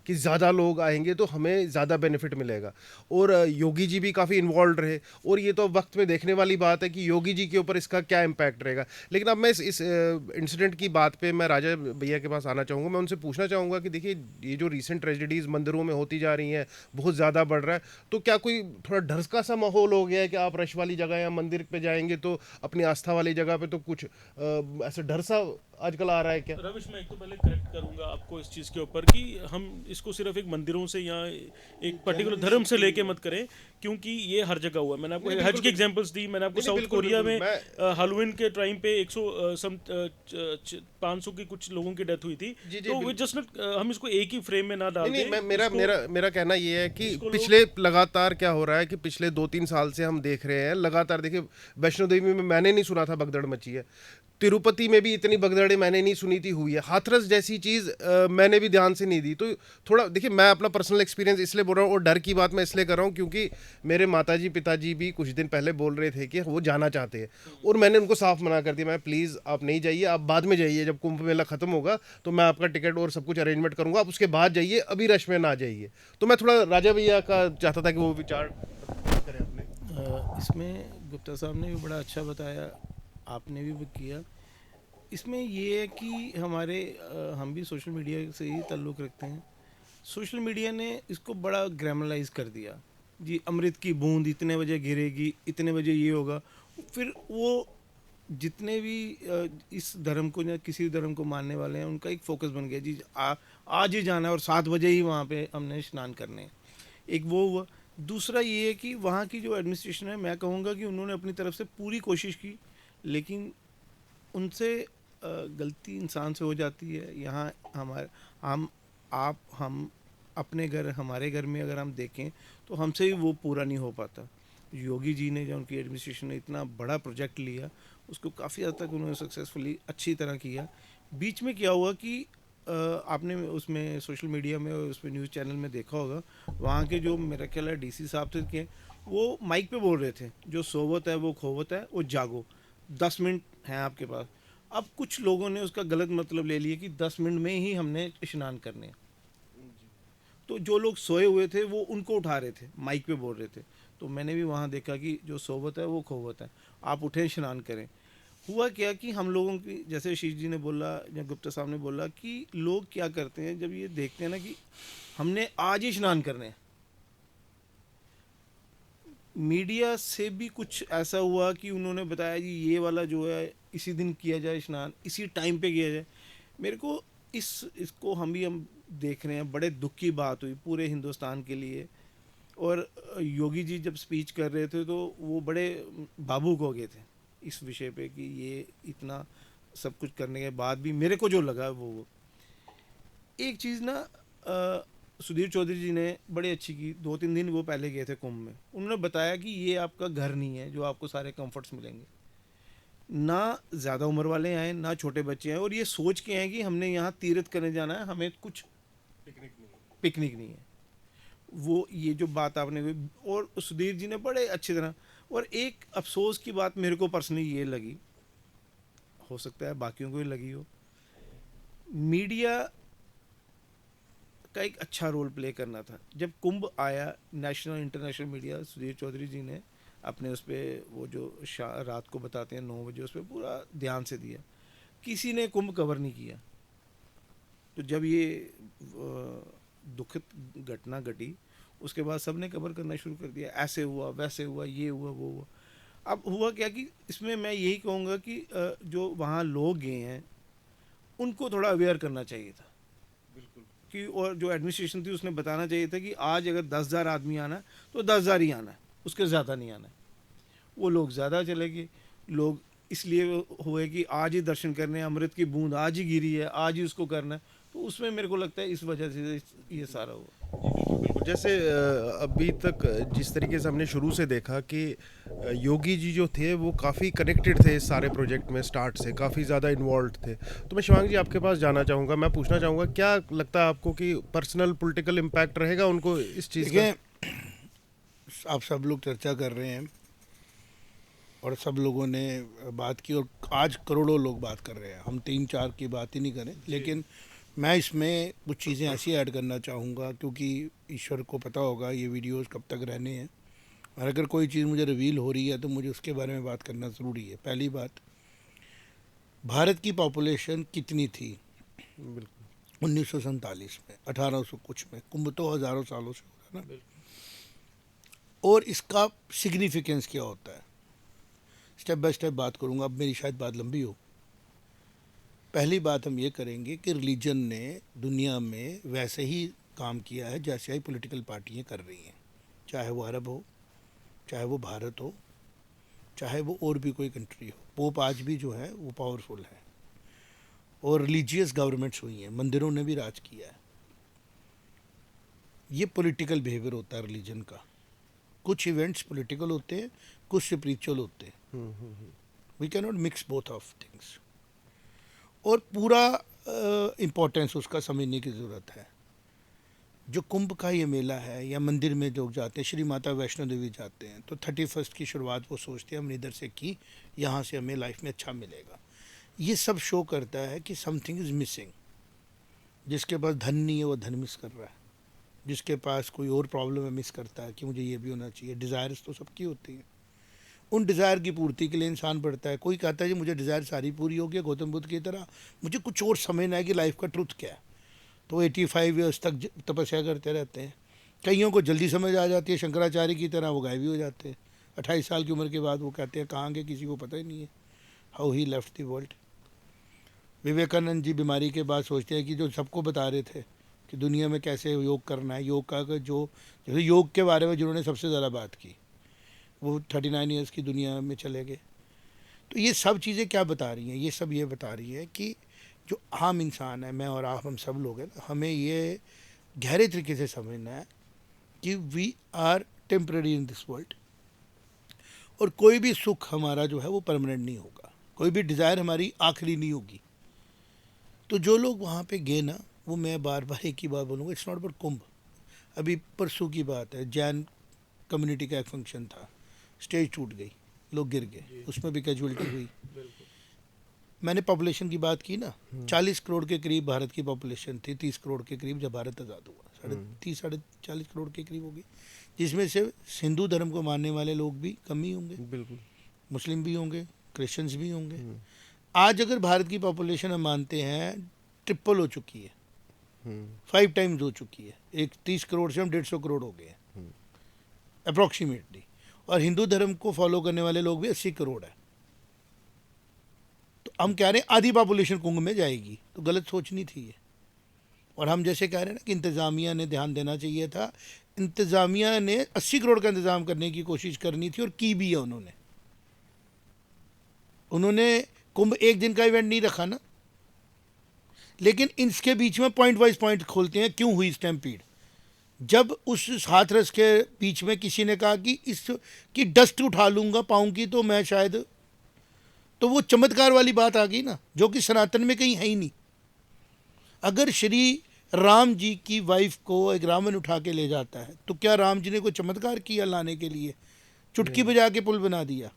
कि ज़्यादा लोग आएंगे तो हमें ज़्यादा बेनिफिट मिलेगा। और योगी जी भी काफ़ी इन्वॉल्व रहे, और ये तो वक्त में देखने वाली बात है कि योगी जी के ऊपर इसका क्या इम्पैक्ट रहेगा। लेकिन अब मैं इस इंसिडेंट की बात पे मैं राजा भैया के पास आना चाहूँगा। मैं उनसे पूछना चाहूँगा कि देखिए, ये जो रीसेंट ट्रेजेडीज़ मंदिरों में होती जा रही हैं, बहुत ज़्यादा बढ़ रहा है, तो क्या कोई थोड़ा डर का सा माहौल हो गया है कि आप रश वाली जगह या मंदिर पे जाएंगे तो अपनी आस्था वाली जगह पे तो कुछ ऐसा डर सा आजकल आ रहा है क्या? रविश, मैं एक तो पहले करेक्ट करूंगा आपको इस चीज़ के ऊपर कि हम इसको सिर्फ एक मंदिरों से या एक पर्टिकुलर धर्म से लेके मत करें, क्योंकि ये हर जगह हुआ है। मैंने आपको नहीं, हज बिल्कुल की एग्जांपल्स दी, मैंने आपको नहीं, साउथ बिल्कुल कोरिया बिल्कुल, में मैं हालोवीन के टाइम पे 500 की कुछ लोगों की डेथ हुई थी। जी जी, तो वे जस्ट नॉट, हम इसको एक ही फ्रेम में ना डाल नहीं दें। मैं मेरा इसको- मेरा मेरा कहना ये है कि इसको पिछले लगातार क्या हो रहा है कि पिछले 2-3 साल से हम देख रहे हैं लगातार। देखिए, वैष्णो देवी में मैंने नहीं सुना था भगदड़ मची है, तिरुपति में भी इतनी भगदड़ें मैंने नहीं सुनी थी हुई है, हाथरस जैसी चीज़ मैंने भी ध्यान से नहीं दी। तो थोड़ा देखिए, मैं अपना पर्सनल एक्सपीरियंस इसलिए बोल रहा हूँ, और डर की बात मैं इसलिए कर रहा हूँ क्योंकि मेरे माताजी पिताजी भी कुछ दिन पहले बोल रहे थे कि वो जाना चाहते हैं, और मैंने उनको साफ मना कर दिया, मैं प्लीज़ आप नहीं जाइए, आप बाद में जाइए, जब कुंभ मेला ख़त्म होगा तो मैं आपका टिकट और सब कुछ अरेंजमेंट करूँगा, आप उसके बाद जाइए, अभी रश में ना जाइए। तो मैं थोड़ा राजा भैया का चाहता था कि वो विचार करें अपने। इसमें गुप्ता साहब ने भी बड़ा अच्छा बताया, आपने भी किया। इसमें ये है कि हमारे हम भी सोशल मीडिया से ही ताल्लुक़ रखते हैं। सोशल मीडिया ने इसको बड़ा ग्रामलाइज कर दिया जी, अमृत की बूंद इतने बजे गिरेगी, इतने बजे ये होगा। फिर वो जितने भी इस धर्म को या किसी धर्म को मानने वाले हैं, उनका एक फोकस बन गया जी, आज ही जाना है और 7 बजे ही वहाँ पे हमने स्नान करने हैं। एक वो हुआ। दूसरा ये है कि वहाँ की जो एडमिनिस्ट्रेशन है, मैं कहूँगा कि उन्होंने अपनी तरफ से पूरी कोशिश की, लेकिन उनसे गलती इंसान से हो जाती है। यहाँ हम अपने घर, हमारे घर में अगर हम देखें तो हमसे भी वो पूरा नहीं हो पाता। योगी जी ने, जो उनकी एडमिनिस्ट्रेशन ने इतना बड़ा प्रोजेक्ट लिया, उसको काफ़ी हद तक उन्होंने सक्सेसफुली अच्छी तरह किया। बीच में क्या हुआ कि आपने उसमें सोशल मीडिया में और उसमें न्यूज़ चैनल में देखा होगा, वहाँ के जो मेरा ख्याल है डीसी साहब थे कि वो माइक पे बोल रहे थे, जो सोवत है वो खोवत है, वो जागो, 10 मिनट हैं आपके पास। अब कुछ लोगों ने उसका गलत मतलब ले लिया कि 10 मिनट में ही हमने स्नान करने हैं। तो जो लोग सोए हुए थे वो उनको उठा रहे थे, माइक पे बोल रहे थे। तो मैंने भी वहाँ देखा कि जो सोवत है वो खोवत है, आप उठें स्नान करें। हुआ क्या कि हम लोगों की, जैसे शीश जी ने बोला या गुप्ता साहब ने बोला, कि लोग क्या करते हैं जब ये देखते हैं ना कि हमने आज ही स्नान करने हैं। मीडिया से भी कुछ ऐसा हुआ कि उन्होंने बताया जी ये वाला जो है इसी दिन किया जाए स्नान, इसी टाइम पे किया जाए। मेरे को इसको हम देख रहे हैं, बड़े दुख की बात हुई पूरे हिंदुस्तान के लिए। और योगी जी जब स्पीच कर रहे थे तो वो बड़े भावुक हो गए थे इस विषय पे कि ये इतना सब कुछ करने के बाद भी मेरे को जो लगा वो एक चीज़ ना सुधीर चौधरी जी ने बड़ी अच्छी की 2-3 दिन वो पहले गए थे कुंभ में, उन्होंने बताया कि ये आपका घर नहीं है जो आपको सारे कंफर्ट्स मिलेंगे, ना ज़्यादा उम्र वाले आए ना छोटे बच्चे हैं, और ये सोच के हैं कि हमने यहाँ तीर्थ करने जाना है, हमें कुछ पिकनिक नहीं है। वो ये जो बात आपने और सुधीर जी ने बड़े अच्छी तरह, और एक अफसोस की बात मेरे को पर्सनली ये लगी, हो सकता है बाकियों को ही लगी हो, मीडिया का एक अच्छा रोल प्ले करना था। जब कुंभ आया, national international media, Sudhir Chaudhary ji ने अपने उस पर वो जो रात को बताते हैं 9 बजे, उस पर पूरा ध्यान से दिया, किसी ने कुंभ कवर नहीं किया। तो जब ये दुखद घटना घटी उसके बाद सब ने कवर करना शुरू कर दिया, ऐसे हुआ वैसे हुआ ये हुआ वो हुआ। अब हुआ क्या कि इसमें मैं यही कहूँगा कि जो वहाँ लोग गए हैं उनको थोड़ा अवेयर करना चाहिए था कि, और जो एडमिनिस्ट्रेशन थी उसने बताना चाहिए था कि आज अगर 10,000 आदमी आना है तो 10,000 ही आना है, उसके ज़्यादा नहीं आना है। वो लोग ज़्यादा चले गए, लोग इसलिए हुए कि आज ही दर्शन करने, अमृत की बूंद आज ही गिरी है, आज ही उसको करना है, तो उसमें मेरे को लगता है इस वजह से ये सारा हुआ। बिल्कुल, जैसे अभी तक जिस तरीके से हमने शुरू से देखा कि योगी जी जो थे वो काफ़ी कनेक्टेड थे इस सारे प्रोजेक्ट में, स्टार्ट से काफ़ी ज़्यादा इन्वॉल्व थे। तो मैं शिवांग जी आपके पास जाना चाहूँगा, मैं पूछना चाहूँगा क्या लगता है आपको कि पर्सनल पॉलिटिकल इम्पैक्ट रहेगा उनको इस चीज़ का? आप सब लोग चर्चा कर रहे हैं और सब लोगों ने बात की, और आज करोड़ों लोग बात कर रहे हैं, हम 3-4 की बात ही नहीं करें, लेकिन मैं इसमें कुछ चीज़ें ऐसी ऐड करना चाहूँगा क्योंकि ईश्वर को पता होगा ये वीडियोस कब तक रहने हैं, और अगर कोई चीज़ मुझे रिवील हो रही है तो मुझे उसके बारे में बात करना ज़रूरी है। पहली बात, भारत की पॉपुलेशन कितनी थी 1947 में, 1800 कुछ में? कुंभ तो हज़ारों सालों से हो रहा है ना। और इसका सिग्निफिकेंस क्या होता है, स्टेप बाय स्टेप बात करूँगा, अब मेरी शायद बात लंबी हो। पहली बात हम ये करेंगे कि रिलीजन ने दुनिया में वैसे ही काम किया है जैसे ही पॉलिटिकल पार्टियां कर रही हैं, चाहे वो अरब हो, चाहे वो भारत हो, चाहे वो और भी कोई कंट्री हो। पोप आज भी जो है वो पावरफुल है, और रिलीजियस गवर्नमेंट्स हुई हैं, मंदिरों ने भी राज किया है। ये पॉलिटिकल बिहेवियर होता है रिलीजन का। कुछ इवेंट्स पॉलिटिकल होते हैं, कुछ स्पिरिचुअल होते हैं। We can not mix both of things, और पूरा इम्पोर्टेंस उसका समझने की ज़रूरत है। जो कुंभ का ये मेला है, या मंदिर में लोग जाते हैं, श्री माता वैष्णो देवी जाते हैं, तो 31 की शुरुआत वो सोचते हैं हमने इधर से की, यहाँ से हमें लाइफ में अच्छा मिलेगा। ये सब शो करता है कि समथिंग इज़ मिसिंग। जिसके पास धन नहीं है वो धन मिस कर रहा है, जिसके पास कोई और प्रॉब्लम है मिस करता है कि मुझे ये भी होना चाहिए। डिज़ायर्स तो सबकी होती हैं, उन डिज़ायर की पूर्ति के लिए इंसान पढ़ता है। कोई कहता है जी मुझे डिज़ायर सारी पूरी हो गई गौतम बुद्ध की तरह, मुझे कुछ और समझना है कि लाइफ का ट्रुथ क्या है, तो 85 ईयर्स तक तपस्या करते रहते हैं। कईयों को जल्दी समझ आ जाती है, शंकराचार्य की तरह वो गायब भी हो जाते हैं 28 साल की उम्र के बाद। वो कहते हैं कहाँ गए किसी को पता ही नहीं है, how he left the world. Vivekananda ji बीमारी के बाद सोचते हैं कि जो सबको बता रहे थे कि दुनिया में कैसे योग करना है, योग का जो जैसे योग के बारे में जिन्होंने सबसे ज़्यादा बात की, वो 39 ईयर्स की दुनिया में चले गए। तो ये सब चीज़ें क्या बता रही हैं? ये सब ये बता रही है कि जो आम इंसान है, मैं और आप, हम सब लोग हैं ना, हमें ये गहरे तरीके से समझना है कि we are temporary in this world, और कोई भी सुख हमारा जो है वो परमानेंट नहीं होगा, कोई भी डिज़ायर हमारी आखिरी नहीं होगी। तो जो लोग वहाँ पे गए ना, वो मैं बार बार एक ही बात बोलूँगा, इट्स नॉट अबाउट कुंभ। अभी परसों की बात है, जैन कम्युनिटी का एक फंक्शन था, स्टेज टूट गई, लोग गिर गए, उसमें भी कैजुअलिटी हुई। मैंने पॉपुलेशन की बात की ना, 40 करोड़ के करीब भारत की पॉपुलेशन थी, 30 करोड़ के करीब जब भारत आज़ाद हुआ, 30-40 करोड़ के करीब होगी, जिसमें से हिंदू धर्म को मानने वाले लोग भी कम ही होंगे, बिल्कुल, मुस्लिम भी होंगे, क्रिश्चियंस भी होंगे। आज अगर भारत की पॉपुलेशन हम मानते हैं ट्रिपल हो चुकी है, 5 टाइम्स हो चुकी है, एक 30 करोड़ से हम 150 करोड़ हो गए हैं अप्रॉक्सीमेटली, और हिंदू धर्म को फॉलो करने वाले लोग भी 80 करोड़ है। तो हम कह रहे हैं आधी पॉपुलेशन कुंभ में जाएगी, तो गलत सोचनी थी ये। और हम जैसे कह रहे हैं ना कि इंतज़ामिया ने ध्यान देना चाहिए था, इंतज़ामिया ने 80 करोड़ का इंतज़ाम करने की कोशिश करनी थी और की भी है उन्होंने कुंभ एक दिन का इवेंट नहीं रखा ना, लेकिन इसके बीच में पॉइंट वाइज पॉइंट खोलते हैं क्यों हुई स्टैम्पीड। जब उस हाथरस के बीच में किसी ने कहा कि इसकी डस्ट उठा लूँगा पाँव की तो मैं शायद, तो वो चमत्कार वाली बात आ गई ना, जो कि सनातन में कहीं है ही नहीं। अगर श्री राम जी की वाइफ को एक रावण उठा के ले जाता है तो क्या राम जी ने कोई चमत्कार किया लाने के लिए? चुटकी बजा के पुल बना दिया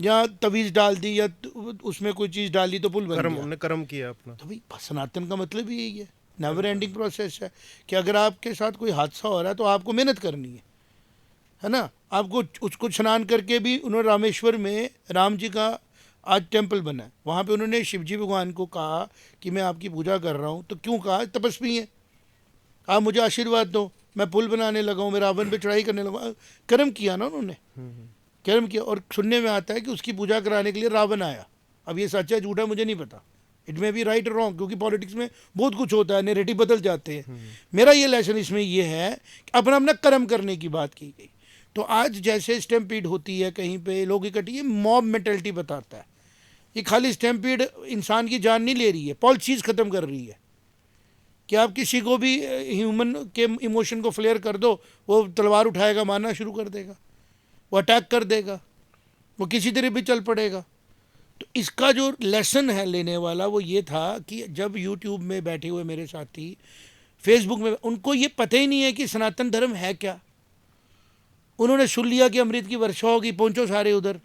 या तवीज़ डाल दी या उसमें कोई चीज़ डाली तो पुल बन गया। उन्होंने कर्म किया अपना। तो भाई सनातन का मतलब ही यही है, नेवर एंडिंग प्रोसेस है कि अगर आपके साथ कोई हादसा हो रहा है तो आपको मेहनत करनी है ना। आपको उसको स्नान करके भी उन्होंने रामेश्वर में राम जी का आज टेम्पल बना है, वहाँ पे उन्होंने शिवजी भगवान को कहा कि मैं आपकी पूजा कर रहा हूँ। तो क्यों कहा? तपस्वी हैं, आप मुझे आशीर्वाद दो, मैं पुल बनाने लगा हूँ, मैं रावण पे चढ़ाई करने लगा। कर्म किया ना उन्होंने, कर्म किया। और सुनने में आता है कि उसकी पूजा कराने के लिए रावण आया। अब ये सच है झूठा मुझे नहीं पता, इट मे बी राइट और रॉन्ग, क्योंकि पॉलिटिक्स में बहुत कुछ होता है, नैरेटिव बदल जाते हैं। मेरा ये लेसन इसमें ये है कि अपना अपना कर्म करने की बात की गई। तो आज जैसे स्टैम्पीड होती है कहीं पे लोग इकट्ठे, ये मॉब मेंटालिटी बताता है। ये खाली स्टैम्पीड इंसान की जान नहीं ले रही है, पॉलिसीज ख़त्म कर रही है कि आप किसी को भी ह्यूमन के इमोशन को फ्लेयर कर दो, वो तलवार उठाएगा, मारना शुरू कर देगा, वो अटैक कर देगा, वो किसी तरह भी चल पड़ेगा। तो इसका जो लेसन है लेने वाला वो ये था कि जब यूट्यूब में बैठे हुए मेरे साथी, फेसबुक में, उनको ये पता ही नहीं है कि सनातन धर्म है क्या। उन्होंने सुन लिया कि अमृत की वर्षा होगी, पहुँचो सारे उधर।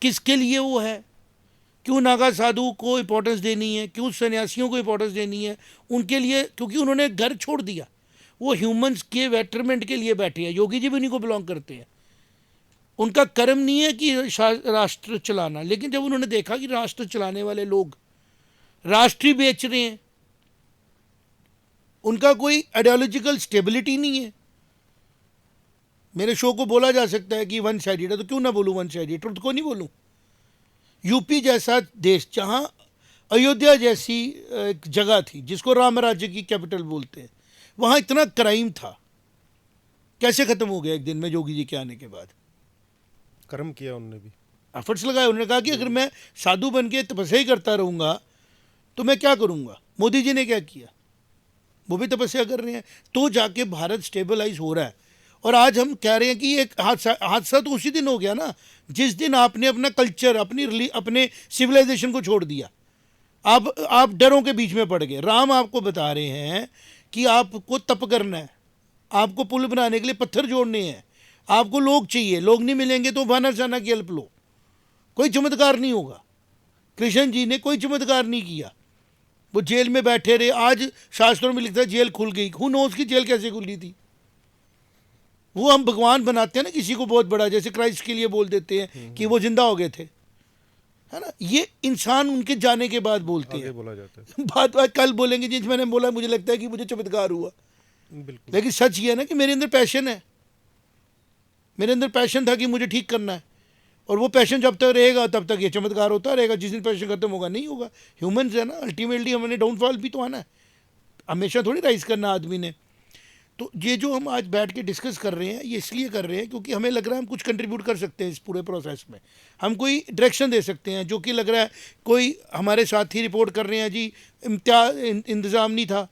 किसके लिए वो है? क्यों नागा साधु को इम्पोर्टेंस देनी है, क्यों सन्यासियों को इम्पोर्टेंस देनी है? उनके लिए, क्योंकि उन्होंने घर छोड़ दिया, वो ह्यूमंस के बेटरमेंट के लिए बैठे हैं। योगी जी भी उन्हीं को बिलोंग करते हैं। उनका कर्म नहीं है कि राष्ट्र चलाना, लेकिन जब उन्होंने देखा कि राष्ट्र चलाने वाले लोग राष्ट्र ही बेच रहे हैं, उनका कोई आइडियोलॉजिकल स्टेबिलिटी नहीं है। मेरे शो को बोला जा सकता है कि वन साइडेड है, तो क्यों ना बोलूं वन साइडेड, ट्रुथ को नहीं बोलूं। यूपी जैसा देश, जहां अयोध्या जैसी एक जगह थी जिसको राम राज्य की कैपिटल बोलते हैं, वहां इतना क्राइम था, कैसे खत्म हो गया एक दिन में योगी जी के आने के बाद? कर्म किया उन्होंने भी, एफर्ट्स लगाए। उन्होंने कहा कि अगर मैं साधु बन के तपस्या ही करता रहूँगा तो मैं क्या करूँगा। मोदी जी ने क्या किया? वो भी तपस्या कर रहे हैं, तो जाके भारत स्टेबलाइज हो रहा है। और आज हम कह रहे हैं कि एक हादसा तो उसी दिन हो गया ना जिस दिन आपने अपना कल्चर, अपने सिविलाइजेशन को छोड़ दिया। आप डरों के बीच में पड़ गए। राम आपको बता रहे हैं कि आपको तप करना है, आपको पुल बनाने के लिए पत्थर जोड़ने हैं, आपको लोग चाहिए, लोग नहीं मिलेंगे तो वानर सेना की हेल्प लो। कोई चमत्कार नहीं होगा। कृष्ण जी ने कोई चमत्कार नहीं किया, वो जेल में बैठे रहे। आज शास्त्रों में लिखता है जेल खुल गई, हू नोज़ की जेल कैसे खुली थी। वो हम भगवान बनाते हैं ना किसी को बहुत बड़ा, जैसे क्राइस्ट के लिए बोल देते हैं कि वो जिंदा हो गए थे, है ना। ये इंसान उनके जाने के बाद बोलते हैं, बोला जाता है। बात कल बोलेंगे जिस मैंने बोला मुझे लगता है कि मुझे चमत्कार हुआ, बिल्कुल। लेकिन सच ये है ना कि मेरे अंदर पैशन है, मेरे अंदर पैशन था कि मुझे ठीक करना है, और वो पैशन जब तक रहेगा तब तक ये चमत्कार होता रहेगा। जिस दिन पैशन खत्म होगा नहीं होगा। ह्यूमंस है ना, अल्टीमेटली हमने डाउनफॉल भी तो आना है, हमेशा थोड़ी राइज करना आदमी ने। तो ये जो हम आज बैठ के डिस्कस कर रहे हैं ये इसलिए कर रहे हैं क्योंकि हमें लग रहा है हम कुछ कंट्रीब्यूट कर सकते हैं इस पूरे प्रोसेस में, हम कोई डायरेक्शन दे सकते हैं। जो कि लग रहा है कोई हमारे साथी रिपोर्ट कर रहे हैं जी इंतज़ाम नहीं था,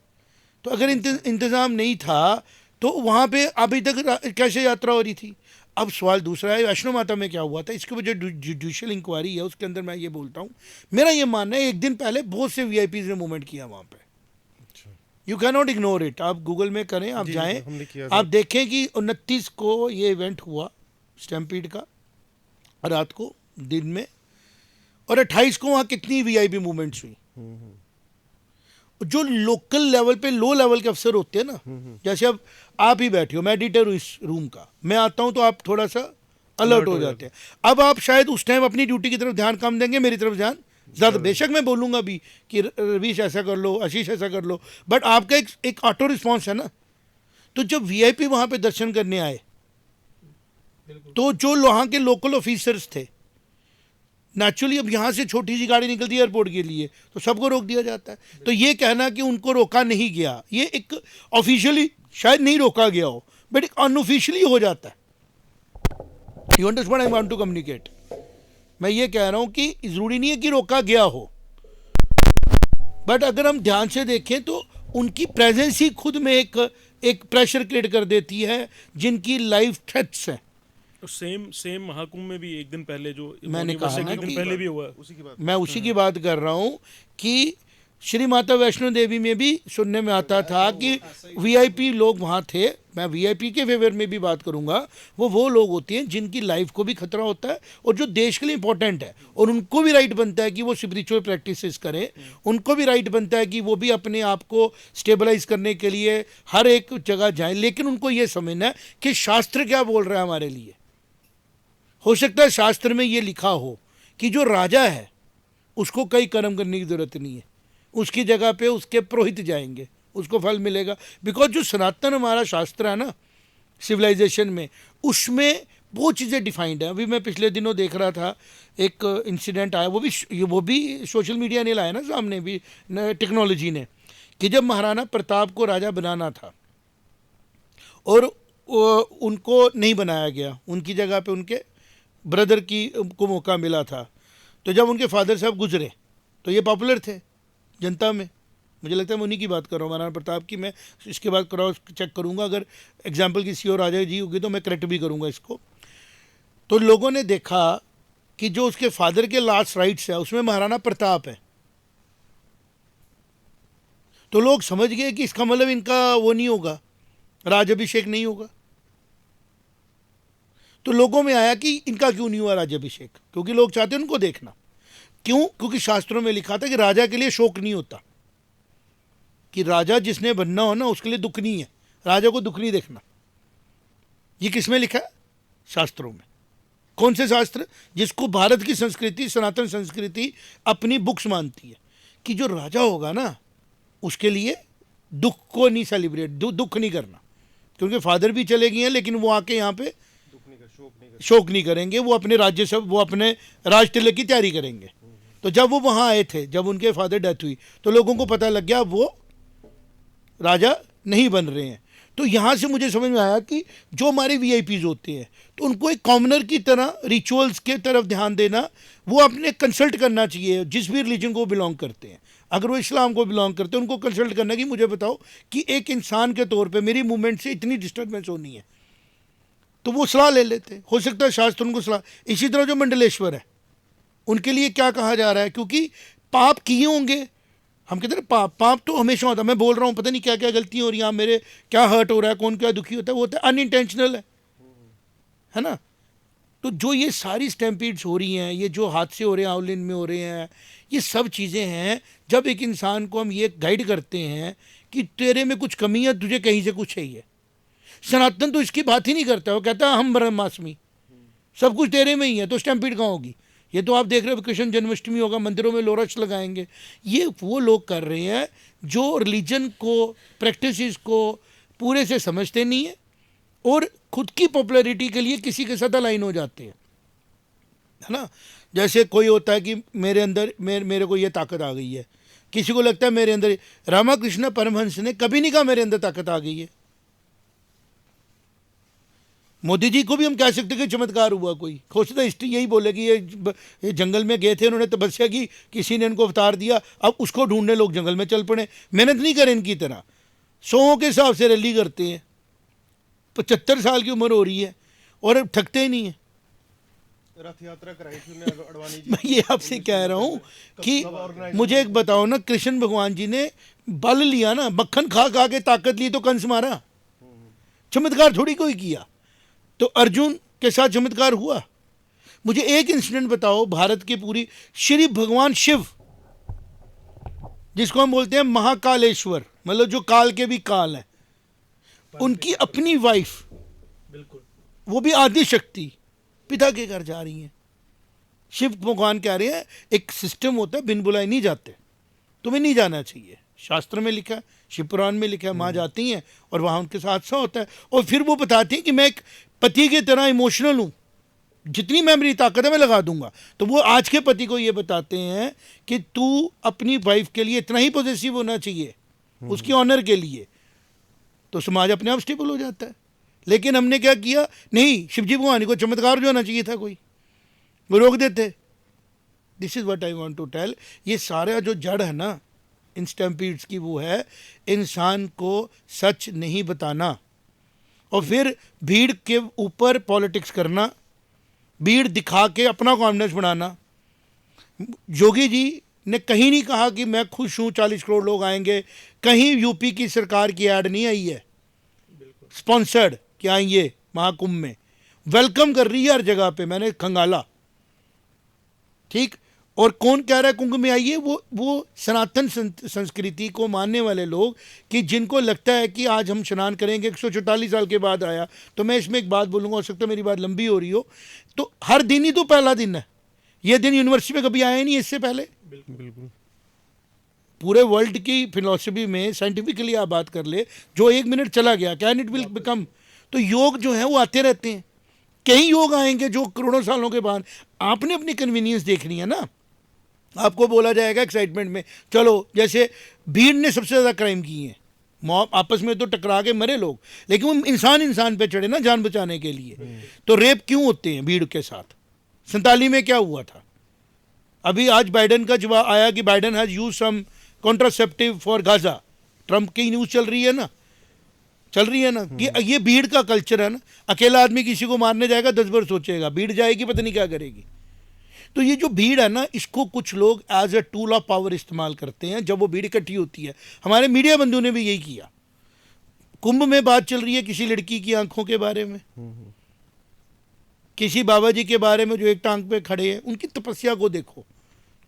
तो अगर इंतज़ाम नहीं था तो वहाँ पे अभी तक कैसे यात्रा हो रही थी। अब सवाल दूसरा है, वैष्णो माता में क्या हुआ था, इसके वजह जुडिशियल इंक्वायरी है, उसके अंदर मैं ये बोलता हूँ, मेरा ये मानना है एक दिन पहले बहुत से VIPs ने मूवमेंट किया वहाँ पे। You can not ignore it. आप गूगल में करें, आप जाएं, आप देखें कि 29 को ये इवेंट हुआ स्टैम्पीड का रात को दिन में, और 28 को वहाँ कितनी VIP मूवमेंट्स हुई। जो लोकल लेवल पे लो लेवल के अफसर होते हैं ना, जैसे अब आप ही बैठे हो, मैं एडिटर हूँ इस रूम का, मैं आता हूँ तो आप थोड़ा सा अलर्ट हो जाते हैं। अब आप शायद उस टाइम अपनी ड्यूटी की तरफ ध्यान कम देंगे, मेरी तरफ ध्यान ज़्यादा। बेशक मैं बोलूँगा भी कि रवीश ऐसा कर लो, आशीष ऐसा कर लो, बट आपका एक ऑटो रिस्पॉन्स है ना। तो जब VIP वहाँ पे दर्शन करने आए तो जो वहाँ के लोकल ऑफिसर्स थे, नेचुरली अब यहाँ से छोटी सी गाड़ी निकलती है एयरपोर्ट के लिए तो सबको रोक दिया जाता है। तो ये कहना कि उनको रोका नहीं गया, ये एक ऑफिशियली शायद नहीं रोका गया हो, बट अनऑफिशियली हो जाता है। You understand I want to communicate. मैं ये कह रहा हूं कि ज़रूरी नहीं है कि रोका गया हो, बट अगर हम ध्यान से देखें तो उनकी प्रेजेंस ही खुद में एक प्रेशर क्रिएट कर देती है जिनकी लाइफ थ्रेट्स हैं। सेम महाकुंभ में भी एक दिन पहले जो मैंने यूनिवर्स कहा एक ना दिन कि पहले भी हुआ, मैं उसी की बात कर रहा हूं कि श्री माता वैष्णो देवी में भी सुनने में आता था कि वीआईपी लोग वहाँ थे। मैं वीआईपी के फेवर में भी बात करूँगा। वो लोग होते हैं जिनकी लाइफ को भी खतरा होता है और जो देश के लिए इंपॉर्टेंट है, और उनको भी राइट बनता है कि वो स्पिरिचुअल प्रैक्टिसेस करें, उनको भी राइट बनता है कि वो भी अपने आप को स्टेबलाइज करने के लिए हर एक जगह जाएं। लेकिन उनको ये समझना है कि शास्त्र क्या बोल रहा है हमारे लिए। हो सकता है शास्त्र में ये लिखा हो कि जो राजा है उसको कई कर्म करने की जरूरत नहीं है, उसकी जगह पे उसके पुरोहित जाएंगे, उसको फल मिलेगा। बिकॉज जो सनातन हमारा शास्त्र है ना सिविलाइजेशन में, उसमें वो चीज़ें डिफाइंड है। अभी मैं पिछले दिनों देख रहा था एक इंसिडेंट आया, वो भी सोशल मीडिया ने लाया ना सामने भी, टेक्नोलॉजी ने, कि जब महाराणा प्रताप को राजा बनाना था और उनको नहीं बनाया गया, उनकी जगह पे उनके ब्रदर को मौका मिला था। तो जब उनके फादर साहब गुजरे तो ये पॉपुलर थे जनता में। मुझे लगता है मैं उन्हीं की बात कर रहा हूँ, महाराणा प्रताप की। मैं इसके बाद क्रॉस चेक करूँगा, अगर एग्जाम्पल किसी और राजा जी होगी तो मैं करेक्ट भी करूँगा इसको। तो लोगों ने देखा कि जो उसके फादर के लास्ट राइट्स है उसमें महाराणा प्रताप है। तो लोग समझ गए कि इसका मतलब इनका वो नहीं होगा, राजाभिषेक नहीं होगा। तो लोगों में आया कि इनका क्यों नहीं हुआ राज्याभिषेक, क्योंकि लोग चाहते हैं उनको देखना। क्यों? क्योंकि शास्त्रों में लिखा था कि राजा के लिए शोक नहीं होता, कि राजा जिसने बनना हो ना उसके लिए दुख नहीं है, राजा को दुख नहीं देखना। ये किस में लिखा है? शास्त्रों में। कौन से शास्त्र? जिसको भारत की संस्कृति, सनातन संस्कृति अपनी बुक्स मानती है, कि जो राजा होगा ना उसके लिए दुख को नहीं सेलिब्रेट, दुख नहीं करना। क्योंकि फादर भी चले गए हैं, लेकिन वो आके यहाँ पे शोक नहीं करेंगे, वो अपने राज्य सब, वो अपने राज तिलक की तैयारी करेंगे। तो जब वो वहाँ आए थे, जब उनके फादर डेथ हुई, तो लोगों को पता लग गया वो राजा नहीं बन रहे हैं। तो यहाँ से मुझे समझ में आया कि जो हमारे वीआईपीज होते हैं, तो उनको एक कॉमनर की तरह रिचुअल्स के तरफ ध्यान देना, वो अपने कंसल्ट करना चाहिए जिस भी रिलीजन को बिलोंग करते हैं। अगर वो इस्लाम को बिलोंग करते हैं, उनको कंसल्ट करना कि मुझे बताओ कि एक इंसान के तौर पे मेरी मूवमेंट से इतनी डिस्टर्बेंस होनी है, तो वो सलाह ले लेते। हो सकता है शास्त्र उनको सलाह। इसी तरह जो मंडलेश्वर है, उनके लिए क्या कहा जा रहा है, क्योंकि पाप किए होंगे। हम कहते हैं पाप तो हमेशा होता है। मैं बोल रहा हूँ पता नहीं क्या क्या गलतियाँ हो रही हैं, मेरे क्या हर्ट हो रहा है, कौन क्या दुखी होता है, वो होता है अनइंटेंशनल है ना। तो जो ये सारी स्टैम्पीड्स हो रही हैं, ये जो हादसे हो रहे हैं, आउलिन में हो रहे हैं, ये सब चीज़ें हैं। जब एक इंसान को हम ये गाइड करते हैं कि तेरे में कुछ कमी है, तुझे कहीं से कुछ चाहिए। सनातन तो इसकी बात ही नहीं करता, वो कहता है हम ब्रह्मास्मि, सब कुछ तेरे में ही है, तो स्टैम्पीड कहाँ होगी। ये तो आप देख रहे हो कृष्ण जन्माष्टमी होगा, मंदिरों में लोरक्स लगाएंगे। ये वो लोग कर रहे हैं जो रिलीजन को, प्रैक्टिसेस को पूरे से समझते नहीं है और खुद की पॉपुलैरिटी के लिए किसी के साथ अलाइन हो जाते हैं, है ना। जैसे कोई होता है कि मेरे अंदर मेरे को ये ताकत आ गई है, किसी को लगता है मेरे अंदर। रामकृष्ण परमहंस ने कभी नहीं कहा मेरे अंदर ताकत आ गई है। मोदी जी को भी हम कह सकते कि चमत्कार हुआ, कोई हो सकता हिस्ट्री यही बोलेगी ये जंगल में गए थे, उन्होंने तपस्या की, किसी ने इनको अवतार दिया, अब उसको ढूंढने लोग जंगल में चल पड़े। मेहनत नहीं करें इनकी तरह, 100 के हिसाब से रैली करते हैं। 75 साल की उम्र हो रही है और थकते ही नहीं है। रथ यात्रा कराई थी अडवाणी जी। मैं ये आपसे कह रहा हूँ कि मुझे एक बताओ ना, कृष्ण भगवान जी ने बल लिया ना, मक्खन खा खा के ताकत ली तो कंस मारा, चमत्कार थोड़ी कोई किया। तो अर्जुन के साथ चमत्कार हुआ। मुझे एक इंसिडेंट बताओ भारत की पूरी, श्री भगवान शिव जिसको हम बोलते हैं महाकालेश्वर, मतलब जो काल के भी काल है, उनकी अपनी वाइफ, बिल्कुल वो भी आदि शक्ति, पिता के घर जा रही हैं। शिव भगवान कह रहे हैं एक सिस्टम होता है, बिन बुलाए नहीं जाते, तुम्हें नहीं जाना चाहिए। शास्त्र में लिखा है, शिव पुराण में लिखा है, माँ जाती हैं और वहाँ उनके साथ हादसा होता है। और फिर वो बताती हैं कि मैं एक पति की तरह इमोशनल हूँ, जितनी मैं मेरी ताकत है मैं लगा दूंगा। तो वो आज के पति को ये बताते हैं कि तू अपनी वाइफ के लिए इतना ही पॉजिटिव होना चाहिए, उसकी ऑनर के लिए, तो समाज अपने आप स्टेबल हो जाता है। लेकिन हमने क्या किया, नहीं, शिवजी भगवान को चमत्कार जो होना चाहिए था कोई, वो रोक देते। This is what I want to tell. ये सारा जो जड़ है ना इन स्टैम्पीड्स की, वो है इंसान को सच नहीं बताना और फिर भीड़ के ऊपर पॉलिटिक्स करना, भीड़ दिखा के अपना कॉन्फिडेंस बढ़ाना। योगी जी ने कहीं नहीं कहा कि मैं खुश हूँ 40 करोड़ लोग आएंगे, कहीं यूपी की सरकार की ऐड नहीं आई है स्पॉन्सर्ड कि आएंगे महाकुंभ में, वेलकम कर रही है हर जगह पे, मैंने खंगाला, ठीक। और कौन कह रहा है कुंभ में आइए? वो सनातन संस्कृति को मानने वाले लोग, कि जिनको लगता है कि आज हम स्नान करेंगे, 144 साल के बाद आया। तो मैं इसमें एक बात बोलूँगा, हो सकता है मेरी बात लंबी हो रही हो, तो हर दिन ही तो पहला दिन है, ये दिन यूनिवर्सिटी में कभी आया नहीं इससे पहले। बिल्कुल। पूरे वर्ल्ड की फिलॉसफी में साइंटिफिकली आप बात कर ले, जो 1 मिनट चला गया कैन इट विल बिकम। तो योग जो है वो आते रहते हैं, कई योग आएंगे जो करोड़ों सालों के बाद। आपने अपनी कन्वीनियंस देखनी है ना। आपको बोला जाएगा एक्साइटमेंट में, चलो, जैसे भीड़ ने सबसे ज़्यादा क्राइम किए हैं, मॉब आपस में तो टकरा के मरे लोग, लेकिन वो इंसान पे चढ़े ना जान बचाने के लिए। तो रेप क्यों होते हैं भीड़ के साथ? 47 में क्या हुआ था? अभी आज बाइडन का जवाब आया कि Biden has use some contraceptive for Gaza. Trump की न्यूज़ चल रही है ना कि ये भीड़ का कल्चर है ना। अकेला आदमी किसी को मारने जाएगा 10 बार सोचेगा, भीड़ जाएगी पता नहीं क्या करेगी। तो ये जो भीड़ है ना, इसको कुछ लोग as a tool of power इस्तेमाल करते हैं जब वो भीड़ इकट्ठी होती है। हमारे मीडिया बंधुओं ने भी यही किया। कुंभ में बात चल रही है किसी लड़की की आंखों के बारे में, किसी बाबा जी के बारे में जो एक टांग पे खड़े हैं, उनकी तपस्या को देखो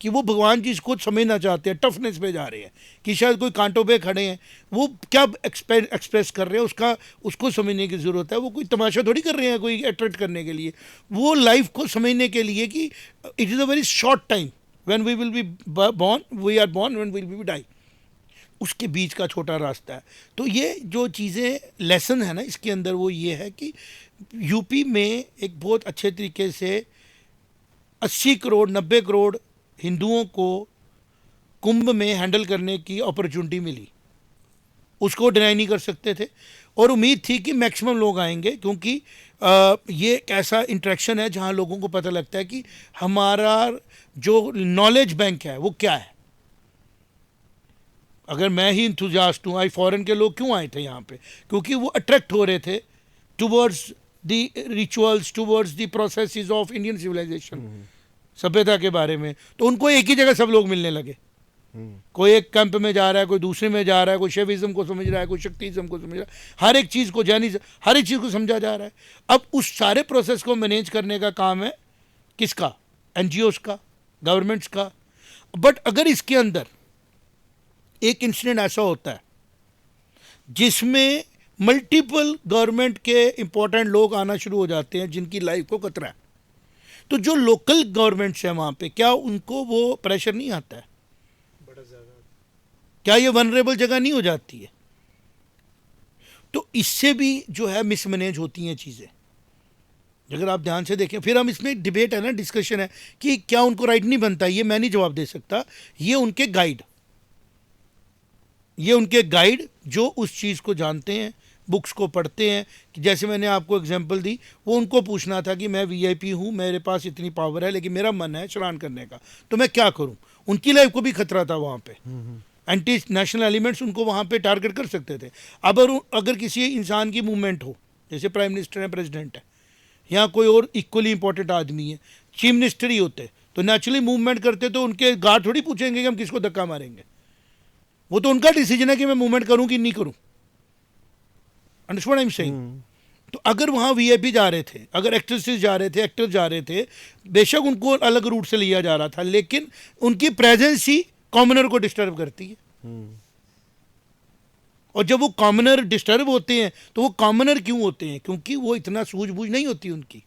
कि वो भगवान जी इसको समझना चाहते हैं, टफनेस पे जा रहे हैं, कि शायद कोई कांटों पे खड़े हैं, वो क्या एक्सप्रेस कर रहे हैं उसको समझने की ज़रूरत है। वो कोई तमाशा थोड़ी कर रहे हैं कोई अट्रैक्ट करने के लिए, वो लाइफ को समझने के लिए कि it is a very short time when we will be born, we are born, when we will be die, उसके बीच का छोटा रास्ता है। तो ये जो चीज़ें लेसन है ना इसके अंदर, वो ये है कि यूपी में एक बहुत अच्छे तरीके से 80 करोड़ 90 करोड़ हिंदुओं को कुंभ में हैंडल करने की अपॉर्चुनिटी मिली, उसको डिनाई नहीं कर सकते थे। और उम्मीद थी कि मैक्सिमम लोग आएंगे, क्योंकि ये एक ऐसा इंटरेक्शन है जहां लोगों को पता लगता है कि हमारा जो नॉलेज बैंक है वो क्या है। अगर मैं ही इंथुजियास्ट हूँ, आई फॉरेन के लोग क्यों आए थे यहाँ पे? क्योंकि वो अट्रैक्ट हो रहे थे towards the rituals, towards the processes of Indian civilisation, सभ्यता के बारे में। तो उनको एक ही जगह सब लोग मिलने लगे। कोई एक कैंप में जा रहा है, कोई दूसरे में जा रहा है, कोई शैविज्म को समझ रहा है, कोई शक्तिज्म को समझ रहा है, हर एक चीज़ को, जैनिज्म, हर एक चीज़ को समझा जा रहा है। अब उस सारे प्रोसेस को मैनेज करने का काम है किसका? NGOs का, गवर्नमेंट्स का। बट अगर इसके अंदर एक इंसिडेंट ऐसा होता है जिसमें मल्टीपल गवर्नमेंट के इंपॉर्टेंट लोग आना शुरू हो जाते हैं जिनकी लाइफ को खतरा है, तो जो लोकल गवर्नमेंट्स है वहाँ पे, क्या उनको वो प्रेशर नहीं आता है? बड़ा ज़्यादा। क्या ये वनरेबल जगह नहीं हो जाती है? तो इससे भी जो है मिसमैनेज होती हैं चीज़ें, अगर आप ध्यान से देखें। फिर हम इसमें डिबेट है ना, डिस्कशन है कि क्या उनको राइट नहीं बनता, ये मैं नहीं जवाब दे सकता। ये उनके गाइड जो उस चीज़ को जानते हैं, बुक्स को पढ़ते हैं, कि जैसे मैंने आपको एग्जांपल दी, वो उनको पूछना था कि मैं VIP हूँ, मेरे पास इतनी पावर है, लेकिन मेरा मन है स्नान करने का, तो मैं क्या करूँ? उनकी लाइफ को भी खतरा था वहाँ पे। एंटी नेशनल एलिमेंट्स उनको वहाँ पे टारगेट कर सकते थे। अब अगर किसी इंसान की मूवमेंट हो, जैसे प्राइम मिनिस्टर है, प्रेसिडेंट है, या कोई और इक्वली इंपॉर्टेंट आदमी है, चीफ मिनिस्टर ही होते, तो नेचुरली मूवमेंट करते तो उनके गार्ड थोड़ी पूछेंगे कि हम किसको धक्का मारेंगे। वो तो उनका डिसीजन है कि मैं मूवमेंट करूँ कि नहीं करूँ। Understand I am saying? तो अगर वहाँ VIP जा रहे थे, अगर एक्ट्रेसेस जा रहे थे, एक्टर जा रहे थे, बेशक उनको अलग रूट से लिया जा रहा था, लेकिन उनकी प्रेजेंस ही कॉमनर को डिस्टर्ब करती है। और जब वो कॉमनर डिस्टर्ब होते हैं, तो वो कॉमनर क्यों होते हैं? क्योंकि वो इतना सूझबूझ नहीं होती उनकी।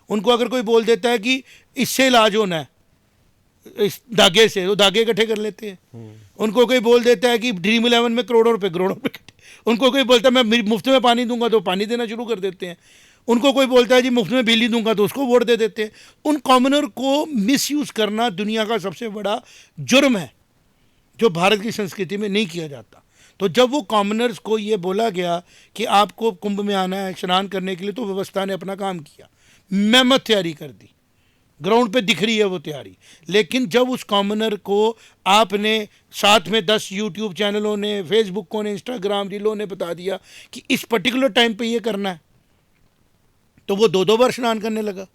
उनको अगर कोई बोल देता है कि इससे इलाज होना है, इस धागे से, तो धागे इकट्ठे कर लेते हैं। उनको कोई बोल देता है कि ड्रीम 11 में करोड़ों रुपए इकट्ठे, उनको कोई बोलता है मैं मुफ्त में पानी दूंगा, तो पानी देना शुरू कर देते हैं। उनको कोई बोलता है जी मुफ्त में बिजली दूंगा, तो उसको वोट दे देते हैं। उन कॉमनर को मिसयूज करना दुनिया का सबसे बड़ा जुर्म है, जो भारत की संस्कृति में नहीं किया जाता। तो जब वो कॉमनर्स को ये बोला गया कि आपको कुंभ में आना है स्नान करने के लिए, तो व्यवस्था ने अपना काम किया, मेहनत तैयारी कर दी, ग्राउंड पे दिख रही है वो तैयारी। लेकिन जब उस कॉमनर को आपने साथ में 10 यूट्यूब चैनलों ने, फेसबुकों ने, इंस्टाग्राम रीलों ने बता दिया कि इस पर्टिकुलर टाइम पे ये करना है, तो वो 2-2 बार स्नान करने लगा,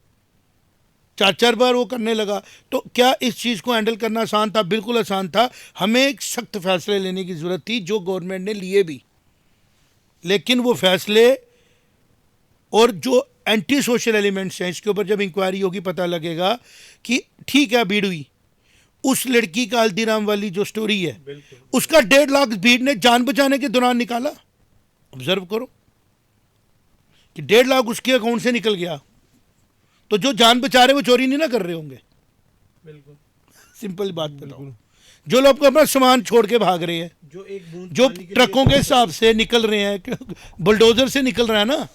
4-4 बार वो करने लगा। तो क्या इस चीज़ को हैंडल करना आसान था? बिल्कुल आसान था। हमें एक सख्त फैसले लेने की ज़रूरत थी, जो गवर्नमेंट ने लिए भी, लेकिन वो फैसले और जो एंटी सोशल एलिमेंट्स हैं, इसके ऊपर जब इंक्वायरी होगी पता लगेगा कि ठीक है भीड़ हुई। उस लड़की का हल्दीराम वाली जो स्टोरी है, उसका 1.5 लाख भीड़ ने जान बचाने के दौरान निकाला। ऑब्जर्व करो कि 1.5 लाख उसके अकाउंट से निकल गया, तो जो जान बचा रहे वो चोरी नहीं ना कर रहे होंगे। बिल्कुल सिंपल बात बताओ, जो लोग अपना सामान छोड़ के भाग रहे हैं, जो ट्रकों के हिसाब से निकल रहे हैं, बुलडोजर से निकल रहा है ना,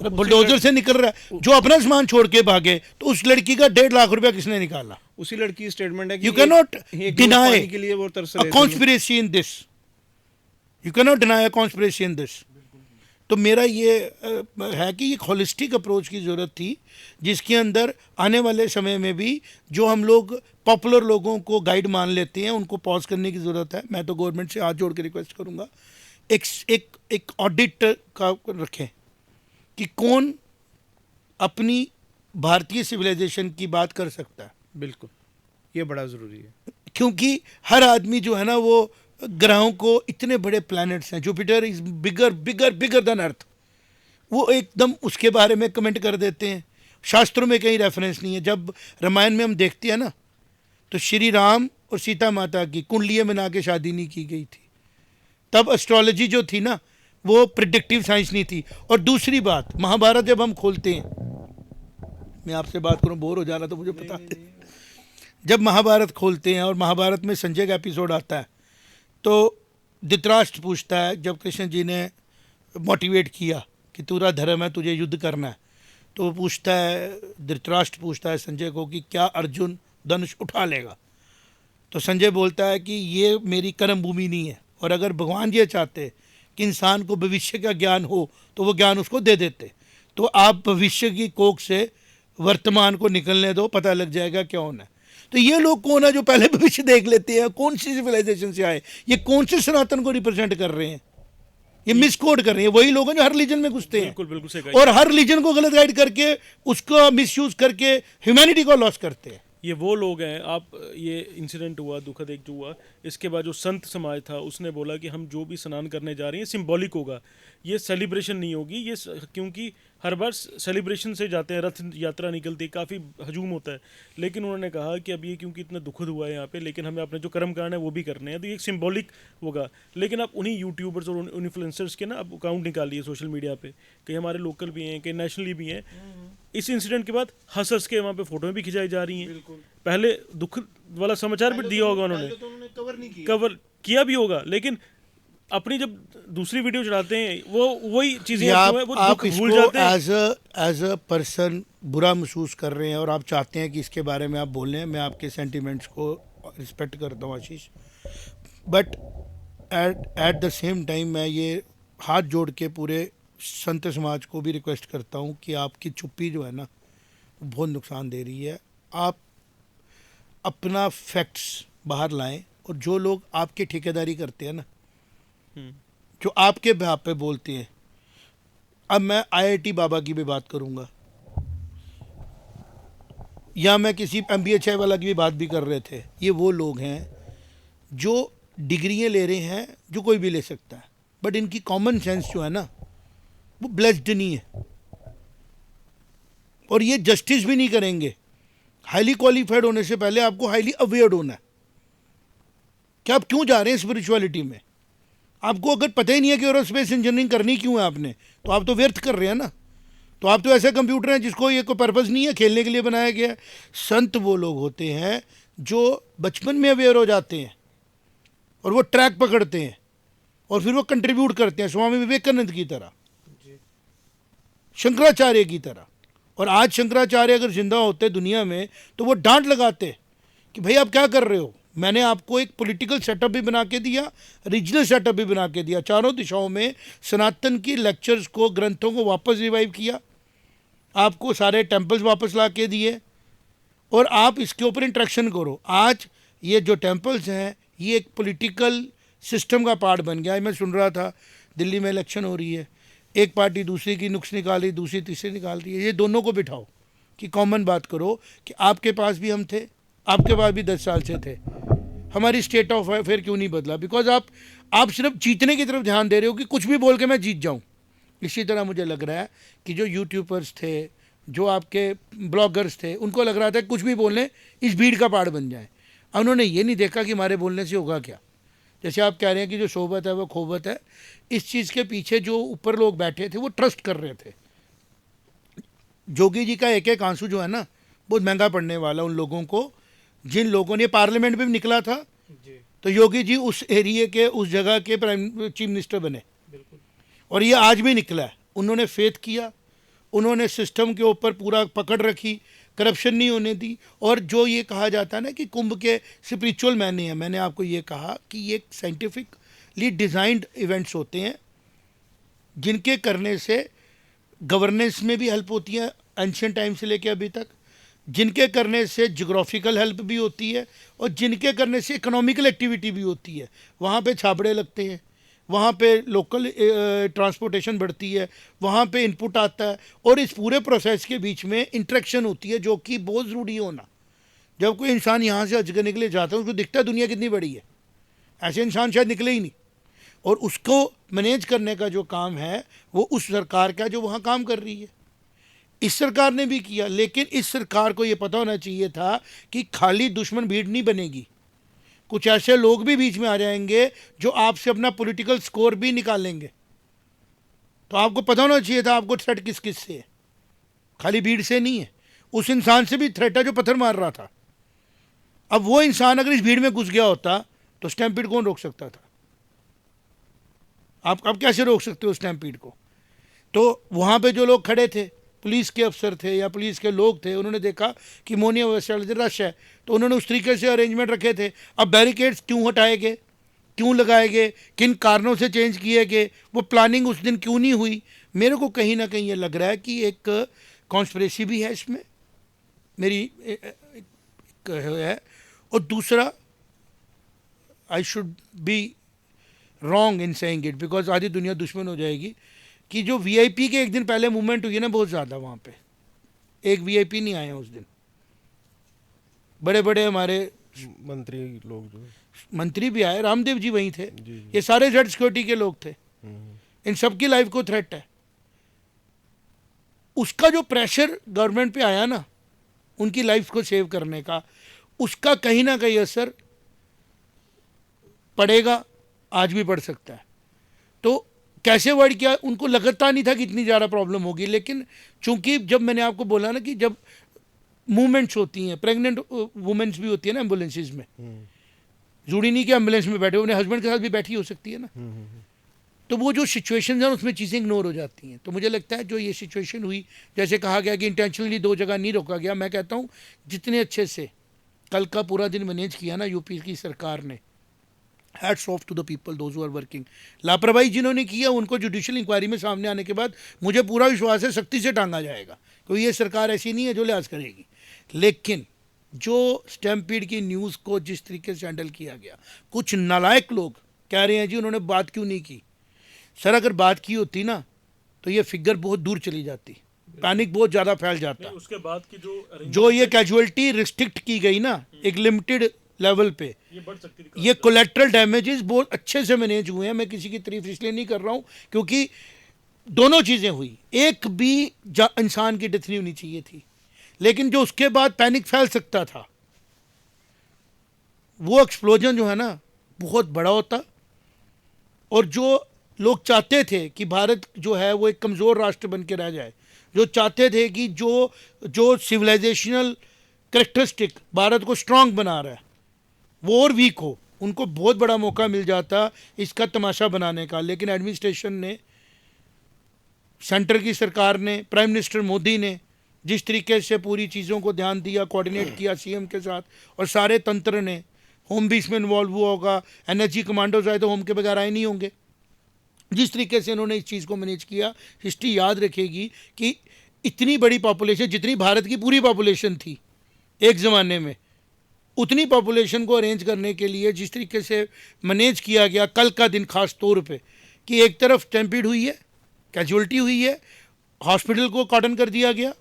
बुलडोजर से निकल रहा है, जो अपना सामान छोड़ के भागे, तो उस लड़की का 1.5 लाख रुपया किसने निकाला? उसी लड़की की स्टेटमेंट है कि यू कैन नॉट डिनाई के लिए वो तरस अ रहे थे। Conspiracy in this, you can not deny a conspiracy in this. तो मेरा ये है कि एक होलिस्टिक अप्रोच की ज़रूरत थी, जिसके अंदर आने वाले समय में भी जो हम लोग पॉपुलर लोगों को गाइड मान लेते हैं, उनको पॉज करने की ज़रूरत है। मैं तो गवर्नमेंट से हाथ जोड़ के रिक्वेस्ट करूँगा, एक ऑडिट का रखें कि कौन अपनी भारतीय सिविलाइजेशन की बात कर सकता है। बिल्कुल, ये बड़ा ज़रूरी है, क्योंकि हर आदमी जो है ना, वो ग्रहों को, इतने बड़े प्लैनेट्स हैं, Jupiter is bigger bigger bigger than Earth, वो एकदम उसके बारे में कमेंट कर देते हैं। शास्त्रों में कहीं रेफरेंस नहीं है। जब रामायण में हम देखते हैं ना, तो श्री राम और सीता माता की कुंडलियाँ बना के शादी नहीं की गई थी। तब एस्ट्रोलॉजी जो थी ना, वो प्रिडिक्टिव साइंस नहीं थी। और दूसरी बात, महाभारत जब हम खोलते हैं, मैं आपसे बात करूं, बोर हो जा रहा तो मुझे पता है, जब महाभारत खोलते हैं और महाभारत में संजय का एपिसोड आता है, तो धृतराष्ट्र पूछता है, जब कृष्ण जी ने मोटिवेट किया कि तेरा धर्म है, तुझे युद्ध करना है, तो वो पूछता है, धृतराष्ट्र पूछता है संजय को कि क्या अर्जुन धनुष उठा लेगा? तो संजय बोलता है कि ये मेरी कर्म भूमि नहीं है, और अगर भगवान ये चाहते कि इंसान को भविष्य का ज्ञान हो, तो वो ज्ञान उसको दे देते। तो आप भविष्य की कोख से वर्तमान को निकलने दो, पता लग जाएगा क्या होना है। तो ये लोग कौन है जो पहले भविष्य देख लेते हैं? कौन सी सिविलाइजेशन से आए? ये कौन से सनातन को रिप्रेजेंट कर रहे हैं? ये मिसकोड कर रहे हैं। वही लोग हैं जो हर रिलीजन में घुसते हैं, बिल्कुल बिल्कुल सही कहा। और हर रिलीजन को गलत गाइड करके उसका मिसयूज करके ह्यूमैनिटी को लॉस करते हैं। ये वो लोग हैं। आप ये इंसिडेंट हुआ, दुखद एक जो हुआ, इसके बाद जो संत समाज था उसने बोला कि हम जो भी स्नान करने जा रहे हैं सिंबॉलिक होगा, ये सेलिब्रेशन नहीं होगी, ये क्योंकि हर बार सेलिब्रेशन से जाते हैं, रथ यात्रा निकलती है, काफ़ी हजूम होता है। लेकिन उन्होंने कहा कि अब ये क्योंकि इतना दुखद हुआ है यहाँ पे, लेकिन हमें अपने जो कर्म कारण है वो भी करने हैं, तो ये एक सिंबॉलिक होगा। लेकिन आप उन्हीं यूट्यूबर्स और इन्फ्लुएंसर्स के ना अब अकाउंट निकालिए सोशल मीडिया पे, कई हमारे लोकल भी हैं, कई नेशनली भी हैं। इस इंसिडेंट के बाद हंस हंस के वहाँ पे फोटो भी खिंचाई जा रही हैं। पहले दुख वाला समाचार भी दिया होगा उन्होंने, कवर किया भी होगा, लेकिन अपनी जब दूसरी वीडियो चढ़ाते हैं वो वही चीजें वो आप भूल जाते हैं। एज अ पर्सन बुरा महसूस कर रहे हैं और आप चाहते हैं कि इसके बारे में आप बोलें। मैं आपके सेंटिमेंट्स को रिस्पेक्ट करता हूँ Ashish, but at the same time मैं ये हाथ जोड़ के पूरे संत समाज को भी रिक्वेस्ट करता हूँ कि आपकी चुप्पी जो है ना, वो बहुत नुकसान दे रही है। आप अपना फैक्ट्स बाहर लाएं, और जो लोग आपकी ठेकेदारी करते हैं ना, जो आपके बेहाफ पे बोलते हैं, अब मैं IIT बाबा की भी बात करूंगा, या मैं किसी MBA वाला की भी बात भी कर रहे थे। ये वो लोग हैं जो डिग्रियां ले रहे हैं, जो कोई भी ले सकता है, बट इनकी कॉमन सेंस जो है ना, वो ब्लेस्ड नहीं है, और ये जस्टिस भी नहीं करेंगे। हाईली क्वालिफाइड होने से पहले आपको हाईली अवेयर्ड होना है कि आप क्यों जा रहे हैं स्पिरिचुअलिटी में। आपको अगर पता ही नहीं है कि एरोस्पेस इंजीनियरिंग करनी क्यों है आपने, तो आप तो व्यर्थ कर रहे हैं ना। तो आप तो ऐसे कंप्यूटर हैं जिसको ये कोई पर्पज़ नहीं है, खेलने के लिए बनाया गया है। संत वो लोग होते हैं जो बचपन में अवेयर हो जाते हैं और वो ट्रैक पकड़ते हैं और फिर वो कंट्रीब्यूट करते हैं, स्वामी विवेकानंद की तरह, शंकराचार्य की तरह। और आज शंकराचार्य अगर जिंदा होते दुनिया में, तो वो डांट लगाते कि भाई आप क्या कर रहे हो, मैंने आपको एक पॉलिटिकल सेटअप भी बना के दिया, रीजनल सेटअप भी बना के दिया, चारों दिशाओं में सनातन की लेक्चर्स को, ग्रंथों को वापस रिवाइव किया, आपको सारे टेम्पल्स वापस ला के दिए, और आप इसके ऊपर इंट्रैक्शन करो। आज ये जो टेम्पल्स हैं ये एक पॉलिटिकल सिस्टम का पार्ट बन गया है। मैं सुन रहा था दिल्ली में इलेक्शन हो रही है, एक पार्टी दूसरी की नुक्स निकाल रही, दूसरी तीसरी निकाल रही है। ये दोनों को बिठाओ कि कॉमन बात करो कि आपके पास भी हम थे, आपके पास भी 10 साल से थे, हमारी स्टेट ऑफ अफेयर क्यों नहीं बदला? बिकॉज आप सिर्फ जीतने की तरफ ध्यान दे रहे हो कि कुछ भी बोल के मैं जीत जाऊं। इसी तरह मुझे लग रहा है कि जो यूट्यूबर्स थे, जो आपके ब्लॉगर्स थे, उनको लग रहा था कि कुछ भी बोलने इस भीड़ का पार्ट बन जाए। अब उन्होंने ये नहीं देखा कि हमारे बोलने से होगा क्या। जैसे आप कह रहे हैं कि जो सोबत है वो खोबत है, इस चीज़ के पीछे जो ऊपर लोग बैठे थे वो ट्रस्ट कर रहे थे। जोगी जी का एक एक आंसू जो है ना बहुत महंगा पड़ने वाला उन लोगों को, जिन लोगों ने, पार्लियामेंट में भी निकला था तो योगी जी उस एरिया के, उस जगह के चीफ मिनिस्टर बने, और ये आज भी निकला है। उन्होंने फेथ किया, उन्होंने सिस्टम के ऊपर पूरा पकड़ रखी, करप्शन नहीं होने दी। और जो ये कहा जाता है ना कि कुंभ के स्पिरिचुअल मैंने है, मैंने आपको ये कहा कि ये साइंटिफिकली डिज़ाइंड इवेंट्स होते हैं जिनके करने से गवर्नेंस में भी हेल्प होती है एंशिएंट टाइम से लेके अभी तक, जिनके करने से जियोग्राफिकल हेल्प भी होती है, और जिनके करने से इकोनॉमिकल एक्टिविटी भी होती है। वहाँ पे छाबड़े लगते हैं, वहाँ पे लोकल ट्रांसपोर्टेशन बढ़ती है, वहाँ पे इनपुट आता है, और इस पूरे प्रोसेस के बीच में इंटरेक्शन होती है जो कि बहुत ज़रूरी होना। जब कोई इंसान यहाँ से हज करने के लिए जाता है उसको दिखता है दुनिया कितनी बड़ी है, ऐसे इंसान शायद निकले ही नहीं। और उसको मैनेज करने का जो काम है वो उस सरकार का जो वहाँ काम कर रही है। इस सरकार ने भी किया, लेकिन इस सरकार को ये पता होना चाहिए था कि खाली दुश्मन भीड़ नहीं बनेगी, कुछ ऐसे लोग भी बीच में आ जाएंगे जो आपसे अपना पॉलिटिकल स्कोर भी निकालेंगे। तो आपको पता होना चाहिए था आपको थ्रेट किस किस से है, खाली भीड़ से नहीं है। उस इंसान से भी थ्रेट है जो पत्थर मार रहा था। अब वो इंसान अगर इस भीड़ में घुस गया होता तो स्टैम्पीड कौन रोक सकता था? आप कैसे रोक सकते हो स्टैम्पीड को? तो वहाँ पे जो लोग खड़े थे, पुलिस के अफसर थे या पुलिस के लोग थे, उन्होंने देखा कि मोनी अमावस्या रश है, तो उन्होंने उस तरीके से अरेंजमेंट रखे थे। अब बैरिकेड्स क्यों हटाए गए, क्यों लगाए गए, किन कारणों से चेंज किए गए, वो प्लानिंग उस दिन क्यों नहीं हुई? मेरे को कहीं ना कहीं ये लग रहा है कि एक कॉन्स्पिरेसी भी है इसमें, मेरी एक है। और दूसरा, I should be wrong in saying it because आधी दुनिया दुश्मन हो जाएगी, कि जो वीआईपी के एक दिन पहले मूवमेंट हुई है ना बहुत ज़्यादा, वहाँ पे एक वीआईपी नहीं आए उस दिन। बड़े बड़े हमारे मंत्री लोग जो मंत्री भी आए, रामदेव जी वहीं थे, जी। ये सारे जेड सिक्योरिटी के लोग थे। इन सबकी लाइफ को थ्रेट है। उसका जो प्रेशर गवर्नमेंट पे आया ना उनकी लाइफ को सेव करने का, उसका कहीं ना कहीं असर पड़ेगा, आज भी पड़ सकता है। तो कैसे वर्ड किया, उनको लगता नहीं था कि इतनी ज़्यादा प्रॉब्लम होगी, लेकिन चूंकि जब मैंने आपको बोला ना कि जब मूवमेंट्स होती हैं, प्रेग्नेंट वुमेन्स भी होती है ना एम्बुलेंसेज में, जरूरी नहीं कि एम्बुलेंस में बैठे, उन्हें हस्बैंड के साथ भी बैठी हो सकती है ना, तो वो जो सिचुएशन है उसमें चीज़ें इग्नोर हो जाती हैं। तो मुझे लगता है जो ये सिचुएशन हुई, जैसे कहा गया कि इंटेंशनली 2 जगह नहीं रोका गया, मैं कहता हूँ जितने अच्छे से कल का पूरा दिन मैनेज किया ना यूपी की सरकार ने, hats off to the people those who are working. लापरवाही जिन्होंने किया उनको जुडिशियल इंक्वायरी में सामने आने के बाद मुझे पूरा विश्वास है सख्ती से टांगा जाएगा, क्योंकि ये सरकार ऐसी नहीं है जो लिहाज करेगी। लेकिन जो स्टैम्पीड की न्यूज़ को जिस तरीके से हैंडल किया गया, कुछ नालायक लोग कह रहे हैं जी उन्होंने बात क्यों नहीं की। सर अगर बात की होती ना तो ये फिगर बहुत दूर चली जाती, पैनिक बहुत ज़्यादा फैल जाता। उसके बाद की जो ये कैजुअलिटी रिस्ट्रिक्ट की गई ना एक लिमिटेड लेवल पे, ये बढ़ सकती थी। ये कोलेट्रल डैमेजेस बहुत अच्छे से मैनेज हुए हैं। मैं किसी की तारीफ इसलिए नहीं कर रहा हूँ क्योंकि दोनों चीज़ें हुई, एक भी इंसान की डेथ नहीं होनी चाहिए थी, लेकिन जो उसके बाद पैनिक फैल सकता था, वो एक्सप्लोजन जो है ना बहुत बड़ा होता। और जो लोग चाहते थे कि भारत जो है वो एक कमज़ोर राष्ट्र बन के रह जाए, जो चाहते थे कि जो सिविलाइजेशनल करेक्टरिस्टिक भारत को स्ट्रांग बना रहा है वो और वीक हो, उनको बहुत बड़ा मौका मिल जाता इसका तमाशा बनाने का। लेकिन एडमिनिस्ट्रेशन ने, सेंटर की सरकार ने, प्राइम मिनिस्टर मोदी ने जिस तरीके से पूरी चीज़ों को ध्यान दिया, कोऑर्डिनेट किया सीएम के साथ, और सारे तंत्र ने, होम भी इसमें इन्वॉल्व हुआ होगा, एनएसजी कमांडोज आए तो होम के बगैर आए नहीं होंगे। जिस तरीके से इन्होंने इस चीज़ को मैनेज किया, हिस्ट्री याद रखेगी कि इतनी बड़ी पॉपुलेशन, जितनी भारत की पूरी पॉपुलेशन थी एक ज़माने में, उतनी पॉपुलेशन को अरेंज करने के लिए जिस तरीके से मैनेज किया गया, कल का दिन खास तौर पे, कि एक तरफ स्टैम्पीड हुई है, कैजुअल्टी हुई है, हॉस्पिटल को कॉर्डन कर दिया गया,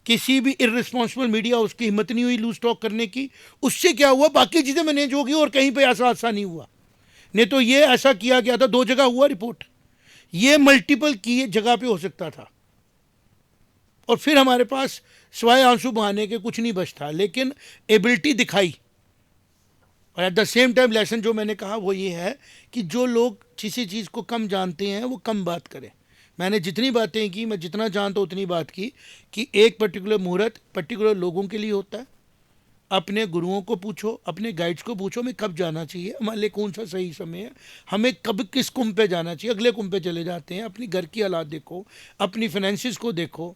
किसी भी इररिस्पॉन्सिबल मीडिया उसकी हिम्मत नहीं हुई लूज टॉक करने की। उससे क्या हुआ, बाकी चीज़ें मैनेज होगी और कहीं पे ऐसा हादसा नहीं हुआ। नहीं तो ये ऐसा किया गया था, 2 जगह हुआ रिपोर्ट, ये मल्टीपल की जगह पे हो सकता था, और फिर हमारे पास स्वाय आंसू बहाने के कुछ नहीं बचता। लेकिन एबिलिटी दिखाई, और eight the same time lesson जो मैंने कहा वो ये है कि जो लोग किसी चीज़ को कम जानते हैं वो कम बात करें। मैंने जितनी बातें की, मैं जितना जानता हूँ उतनी बात की, कि एक पर्टिकुलर मुहूर्त पर्टिकुलर लोगों के लिए होता है। अपने गुरुओं को पूछो, अपने गाइड्स को पूछो, हमें कब जाना चाहिए, हमारे लिए कौन सा सही समय है, हमें कब किस कुंभ पे जाना चाहिए। अगले कुंभ पे चले जाते हैं। अपनी घर की हालात देखो, अपनी फाइनेंसिस को देखो,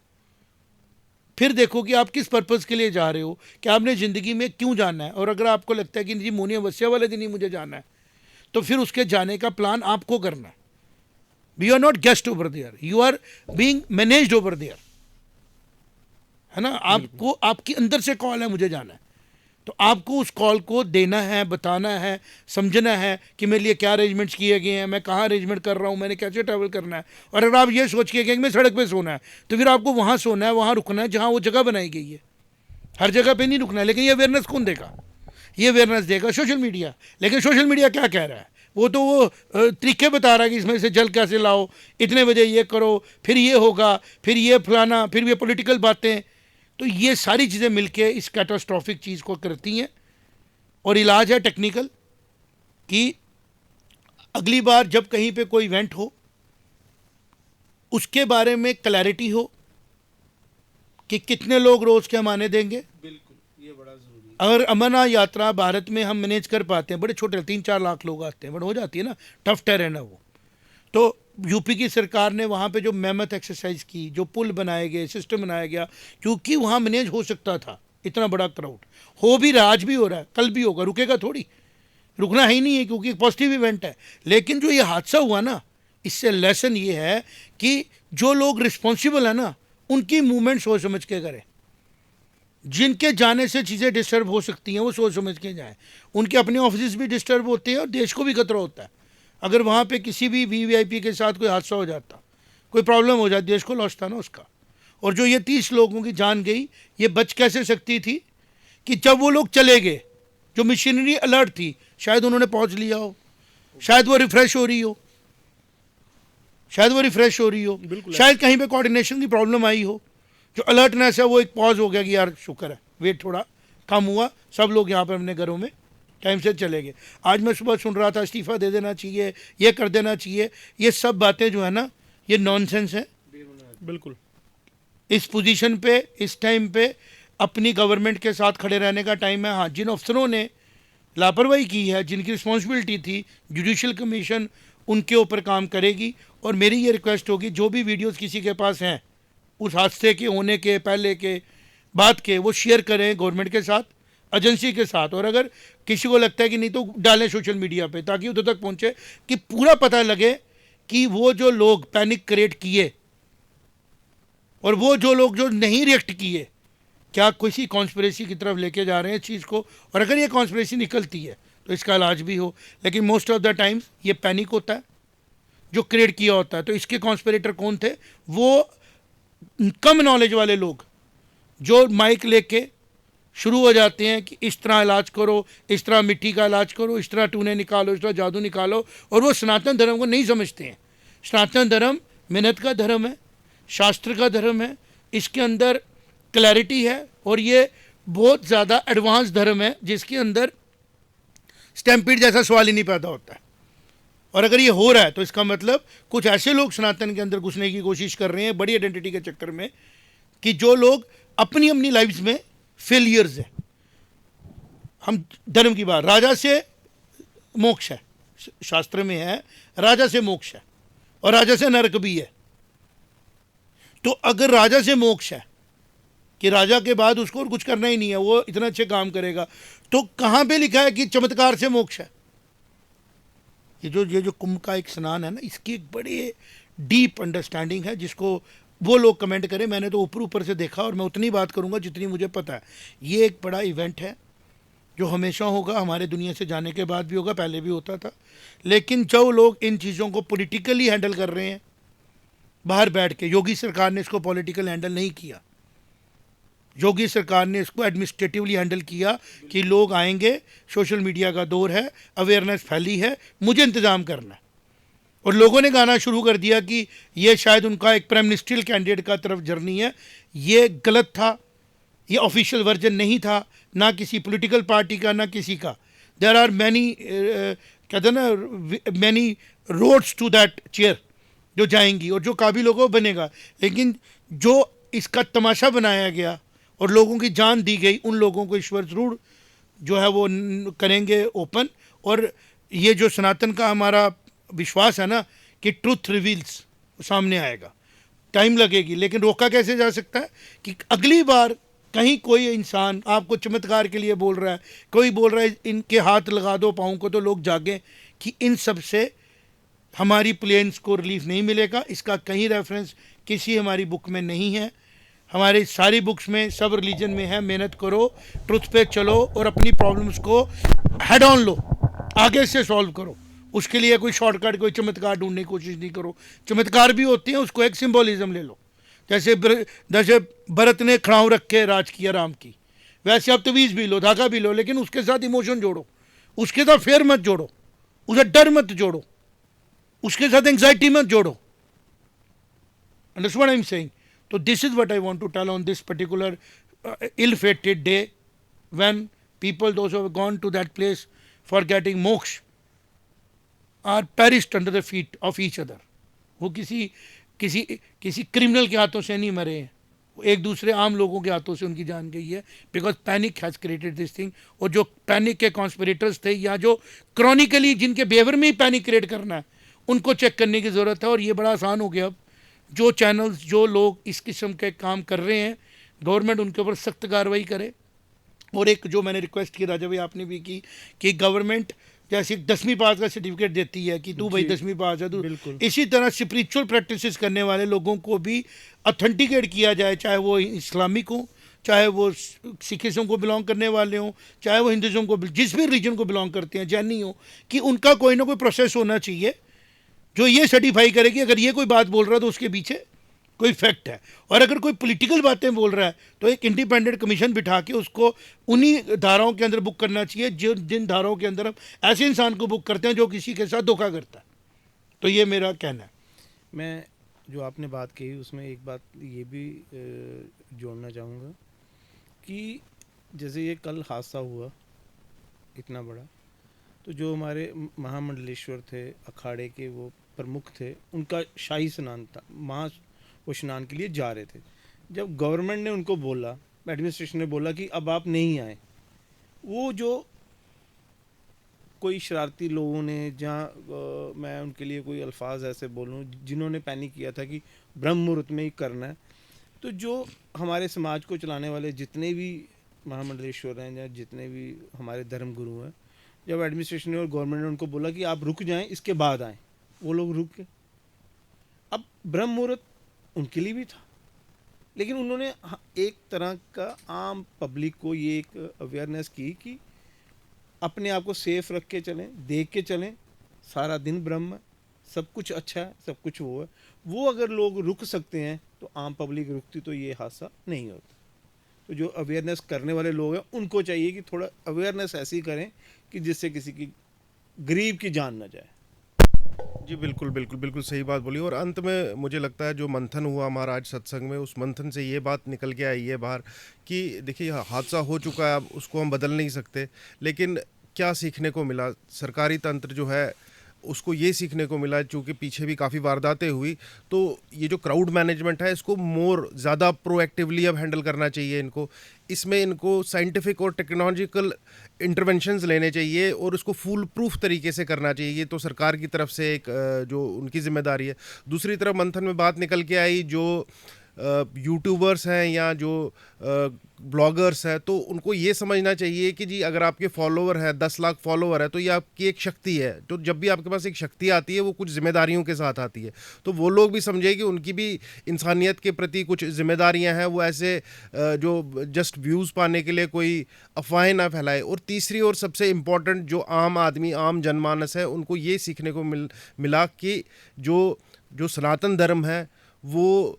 फिर देखो कि आप किस पर्पज़ के लिए जा रहे हो, कि आपने ज़िंदगी में क्यों जाना है। और अगर आपको लगता है कि जी मोनी अमावस्या वाले दिन ही मुझे जाना है, तो फिर उसके जाने का प्लान आपको करना है। You are not guest over there, you are being managed over there, है ना। आपको, आपके अंदर से कॉल है मुझे जाना है, तो आपको उस कॉल को देना है, बताना है, समझना है कि मेरे लिए क्या अरेंजमेंट्स किए गए हैं, मैं कहाँ अरेंजमेंट कर रहा हूँ, मैंने कैसे ट्रैवल करना है। और अगर आप ये सोच के गए कि मैं सड़क पे सोना है, तो फिर आपको वहाँ सोना है, वहाँ रुकना है जहाँ वो जगह बनाई गई है। हर जगह पे नहीं रुकना है। लेकिन ये अवेयरनेस कौन देगा? ये अवेयरनेस देगा सोशल मीडिया। लेकिन सोशल मीडिया क्या कह रहा है? वो तो वो तरीके बता रहा है कि इसमें से जल कैसे लाओ, इतने बजे ये करो, फिर ये होगा, फिर ये फलाना, फिर ये पॉलिटिकल बातें। तो ये सारी चीज़ें मिलके इस कैटास्ट्रॉफिक चीज़ को करती हैं। और इलाज है टेक्निकल, कि अगली बार जब कहीं पे कोई इवेंट हो, उसके बारे में क्लैरिटी हो कि कितने लोग रोज़ के हम आने देंगे। बिल्कुल, ये बड़ा ज़रूरी है। अगर अमरनाथ यात्रा भारत में हम मैनेज कर पाते हैं, बड़े छोटे 3-4 लाख लोग आते हैं, बट हो जाती है ना, टफ टेरेन है वो। तो यूपी की सरकार ने वहाँ पे जो मेहनत एक्सरसाइज की, जो पुल बनाए गए, सिस्टम बनाया गया, क्योंकि वहाँ मैनेज हो सकता था इतना बड़ा क्राउड। हो भी रहा, आज भी हो रहा है, कल भी होगा, रुकेगा थोड़ी, रुकना ही नहीं है क्योंकि एक पॉजिटिव इवेंट है। लेकिन जो ये हादसा हुआ ना, इससे लेसन ये है कि जो लोग रिस्पॉन्सिबल है ना, उनकी मूवमेंट सोच समझ के करें। जिनके जाने से चीज़ें डिस्टर्ब हो सकती हैं वो सोच समझ के जाएं। उनके अपने ऑफिस भी डिस्टर्ब होते हैं और देश को भी खतरा होता है। अगर वहाँ पे किसी भी वीवीआईपी के साथ कोई हादसा हो जाता, कोई प्रॉब्लम हो जाती, देश को लॉस था ना उसका। और जो ये 30 लोगों की जान गई, ये बच कैसे सकती थी कि जब वो लोग चले गए, जो मशीनरी अलर्ट थी, शायद उन्होंने पहुँच लिया हो, शायद वो रिफ्रेश हो रही हो, शायद वो रिफ्रेश हो रही हो, शायद कहीं पे कोऑर्डिनेशन की प्रॉब्लम आई हो। जो अलर्टनेस है वो एक पॉज हो गया कि यार शुक्र है, वेट थोड़ा कम हुआ, सब लोग यहाँ पर अपने घरों में टाइम से चले गए। आज मैं सुबह सुन रहा था इस्तीफ़ा दे देना चाहिए, ये कर देना चाहिए। ये सब बातें जो है ना, ये नॉनसेंस है। बिल्कुल इस पोजीशन पे, इस टाइम पे अपनी गवर्नमेंट के साथ खड़े रहने का टाइम है। हाँ, जिन अफसरों ने लापरवाही की है, जिनकी रिस्पॉन्सिबिलिटी थी, जुडिशल कमीशन उनके ऊपर काम करेगी। और मेरी ये रिक्वेस्ट होगी, जो भी वीडियोस किसी के पास हैं उस हादसे के होने के, पहले के, बाद के, वो शेयर करें गवर्नमेंट के साथ, एजेंसी के साथ। और अगर किसी को लगता है कि नहीं, तो डालें सोशल मीडिया पे, ताकि उधर तक पहुंचे कि पूरा पता लगे कि वो जो लोग पैनिक क्रिएट किए और वो जो लोग जो नहीं रिएक्ट किए, क्या किसी कॉन्स्पिरेसी की तरफ लेके जा रहे हैं चीज़ को। और अगर ये कॉन्स्पिरेसी निकलती है तो इसका इलाज भी हो। लेकिन मोस्ट ऑफ द टाइम्स ये पैनिक होता है जो क्रिएट किया होता है। तो इसके कॉन्स्पिरेटर कौन थे? वो कम नॉलेज वाले लोग जो माइक लेके शुरू हो जाते हैं कि इस तरह इलाज करो, इस तरह मिट्टी का इलाज करो, इस तरह टूने निकालो, इस तरह जादू निकालो। और वो सनातन धर्म को नहीं समझते हैं। सनातन धर्म मेहनत का धर्म है, शास्त्र का धर्म है, इसके अंदर क्लैरिटी है। और ये बहुत ज़्यादा एडवांस धर्म है जिसके अंदर स्टैम्पीड जैसा सवाल ही नहीं पैदा होता है। और अगर ये हो रहा है तो इसका मतलब कुछ ऐसे लोग सनातन के अंदर घुसने की कोशिश कर रहे हैं बड़ी आइडेंटिटी के चक्कर में, कि जो लोग अपनी अपनी लाइफ में फेलियर्स हैं। हम धर्म की बात, राजा से मोक्ष है, शास्त्र में है, राजा से मोक्ष है और राजा से नरक भी है। तो अगर राजा से मोक्ष है कि राजा के बाद उसको और कुछ करना ही नहीं है, वो इतना अच्छे काम करेगा। तो कहाँ पे लिखा है कि चमत्कार से मोक्ष है? ये जो कुंभ का एक स्नान है ना, इसकी एक बड़ी डीप अंडरस्टैंडिंग है, जिसको वो लोग कमेंट करें। मैंने तो ऊपर ऊपर से देखा और मैं उतनी बात करूंगा जितनी मुझे पता है। ये एक बड़ा इवेंट है जो हमेशा होगा, हमारे दुनिया से जाने के बाद भी होगा, पहले भी होता था। लेकिन जो लोग इन चीज़ों को पॉलिटिकली हैंडल कर रहे हैं बाहर बैठ के, योगी सरकार ने इसको पॉलिटिकल हैंडल नहीं किया। योगी सरकार ने इसको एडमिनिस्ट्रेटिवली हैंडल किया कि लोग आएंगे, सोशल मीडिया का दौर है, अवेयरनेस फैली है, मुझे इंतज़ाम करना है। और लोगों ने गाना शुरू कर दिया कि ये शायद उनका एक प्राइम मिनिस्ट्रियल कैंडिडेट का तरफ जर्नी है। ये गलत था, ये ऑफिशियल वर्जन नहीं था, ना किसी पॉलिटिकल पार्टी का, ना किसी का। देयर आर मैनी, कहते हैं ना, many roads to that chair जो जाएंगी और जो काबिल होगा वो बनेगा। लेकिन जो इसका तमाशा बनाया गया और लोगों की जान दी गई, उन लोगों को ईश्वर ज़रूर जो है वो करेंगे ओपन। और ये जो सनातन का हमारा विश्वास है ना कि ट्रुथ रिवील्स, सामने आएगा। टाइम लगेगी, लेकिन रोका कैसे जा सकता है कि अगली बार कहीं कोई इंसान आपको चमत्कार के लिए बोल रहा है, कोई बोल रहा है इनके हाथ लगा दो पाँव को, तो लोग जागें कि इन सब से हमारी प्लेन्स को रिलीफ नहीं मिलेगा। इसका कहीं रेफरेंस किसी हमारी बुक में नहीं है। हमारी सारी बुक्स में, सब रिलीजन में है, मेहनत करो, ट्रुथ पे चलो और अपनी प्रॉब्लम्स को हेड ऑन लो, आगे से सॉल्व करो। उसके लिए कोई शॉर्टकट, कोई चमत्कार ढूंढने की कोशिश नहीं करो। चमत्कार भी होते हैं, उसको एक सिंबोलिज्म जैसे जैसे भरत ने खड़ाऊ रख के राज किया राम की, वैसे आप तवीज़ भी लो, धागा भी लो, लेकिन उसके साथ इमोशन जोड़ो, उसके साथ फेयर मत जोड़ो, उसे डर मत जोड़ो, उसके साथ एंग्जाइटी मत जोड़ो। Understand what I am saying? तो this is what I want to tell on this particular ill fated day when people, those who have gone to that place for getting moksha, are perished under the feet of each other. वो किसी criminal के हाथों से नहीं मरे हैं, एक दूसरे आम लोगों के हाथों से उनकी जान गई है, because panic has created this thing. और जो पैनिक के कॉन्स्पिरेटर्स थे, या जो क्रॉनिकली जिनके बिहेवियर में ही पैनिक क्रिएट करना है, उनको चेक करने की ज़रूरत है। और ये बड़ा आसान हो गया अब, जो चैनल्स, जो लोग इस किस्म के काम कर रहे हैं, गवर्नमेंट उनके ऊपर सख्त कार्रवाई करे। और एक जो मैंने रिक्वेस्ट की, राजा भाई आपने भी की, कि गवर्नमेंट जैसे 10वीं पास का सर्टिफिकेट देती है कि तू भाई 10वीं पास है तू, इसी तरह स्पिरिचुअल प्रैक्टिसेस करने वाले लोगों को भी ऑथेंटिकेट किया जाए, चाहे वो इस्लामिक हो, चाहे वो सिखिज़म को बिलोंग करने वाले हों, चाहे वो हिंदुज़म को, जिस भी रीजन को बिलोंग करते हैं, जैनी हो, कि उनका कोई ना कोई प्रोसेस होना चाहिए जो ये सर्टिफाई करे कि अगर ये कोई बात बोल रहा है तो उसके पीछे कोई फैक्ट है। और अगर कोई पॉलिटिकल बातें बोल रहा है तो एक इंडिपेंडेंट कमीशन बिठा के उसको उन्हीं धाराओं के अंदर बुक करना चाहिए, जिन धाराओं के अंदर हम ऐसे इंसान को बुक करते हैं जो किसी के साथ धोखा करता है। तो ये मेरा कहना है। मैं जो आपने बात कही उसमें एक बात ये भी जोड़ना चाहूँगा कि जैसे ये कल हादसा हुआ इतना बड़ा, तो जो हमारे महामंडलेश्वर थे, अखाड़े के वो प्रमुख थे, उनका शाही स्नान था, वो स्नान के लिए जा रहे थे। जब गवर्नमेंट ने उनको बोला, एडमिनिस्ट्रेशन ने बोला कि अब आप नहीं आए, वो जो कोई शरारती लोगों ने, जहाँ मैं उनके लिए कोई अल्फाज ऐसे बोलूँ, जिन्होंने पैनिक किया था कि ब्रह्म मुहूर्त में ही करना है, तो जो हमारे समाज को चलाने वाले जितने भी महामंडलेश्वर हैं या जितने भी हमारे धर्म गुरु हैं, जब एडमिनिस्ट्रेशन ने और गवर्नमेंट ने उनको बोला कि आप रुक जाएं, इसके बाद आएँ, वो लोग रुक गए। अब ब्रह्म मुहूर्त उनके लिए भी था, लेकिन उन्होंने एक तरह का आम पब्लिक को ये एक अवेयरनेस की कि अपने आप को सेफ रख के चलें, देख के चलें, सारा दिन ब्रह्म है, सब कुछ अच्छा है, सब कुछ वो है। वो अगर लोग रुक सकते हैं तो आम पब्लिक रुकती तो ये हादसा नहीं होता। तो जो अवेयरनेस करने वाले लोग हैं उनको चाहिए कि थोड़ा अवेयरनेस ऐसी करें कि जिससे किसी की गरीब की जान न जाए। जी बिल्कुल बिल्कुल बिल्कुल सही बात बोली। और अंत में मुझे लगता है जो मंथन हुआ हमारा आज सत्संग में, उस मंथन से ये बात निकल के आई है बाहर कि देखिए हादसा हो चुका है, अब उसको हम बदल नहीं सकते, लेकिन क्या सीखने को मिला? सरकारी तंत्र जो है उसको ये सीखने को मिला, चूँकि पीछे भी काफ़ी वारदातें हुई, तो ये जो क्राउड मैनेजमेंट है इसको ज़्यादा प्रोएक्टिवली अब हैंडल करना चाहिए इनको। इसमें इनको साइंटिफिक और टेक्नोलॉजिकल इंटरवेंशंस लेने चाहिए और उसको फुल प्रूफ तरीके से करना चाहिए। ये तो सरकार की तरफ से एक जो उनकी जिम्मेदारी है। दूसरी तरफ मंथन में बात निकल के आई जो यूट्यूबर्स हैं या जो ब्लॉगर्स हैं, तो उनको ये समझना चाहिए कि जी अगर आपके फॉलोवर हैं 10 लाख फॉलोवर है तो ये आपकी एक शक्ति है। तो जब भी आपके पास एक शक्ति आती है वो कुछ जिम्मेदारियों के साथ आती है, तो वो लोग भी समझे कि उनकी भी इंसानियत के प्रति कुछ जिम्मेदारियां हैं। वो ऐसे जो जस्ट व्यूज़ पाने के लिए कोई अफवाहें ना फैलाए। और तीसरी और सबसे इम्पोर्टेंट, जो आम आदमी आम जनमानस है उनको ये सीखने को मिला कि जो जो सनातन धर्म है वो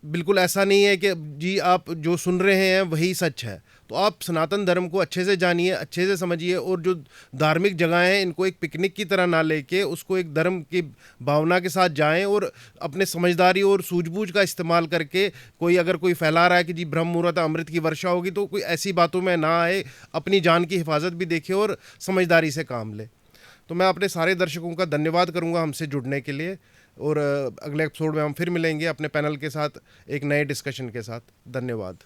बिल्कुल ऐसा नहीं है कि जी आप जो सुन रहे हैं वही सच है। तो आप सनातन धर्म को अच्छे से जानिए, अच्छे से समझिए, और जो धार्मिक जगहें हैं इनको एक पिकनिक की तरह ना लेके उसको एक धर्म की भावना के साथ जाएं, और अपने समझदारी और सूझबूझ का इस्तेमाल करके कोई अगर कोई फैला रहा है कि जी ब्रह्म मुहूर्त अमृत की वर्षा होगी, तो कोई ऐसी बातों में ना आए, अपनी जान की हिफाजत भी देखे और समझदारी से काम ले। तो मैं अपने सारे दर्शकों का धन्यवाद करूंगा हमसे जुड़ने के लिए, और अगले एपिसोड में हम फिर मिलेंगे अपने पैनल के साथ एक नए डिस्कशन के साथ। धन्यवाद।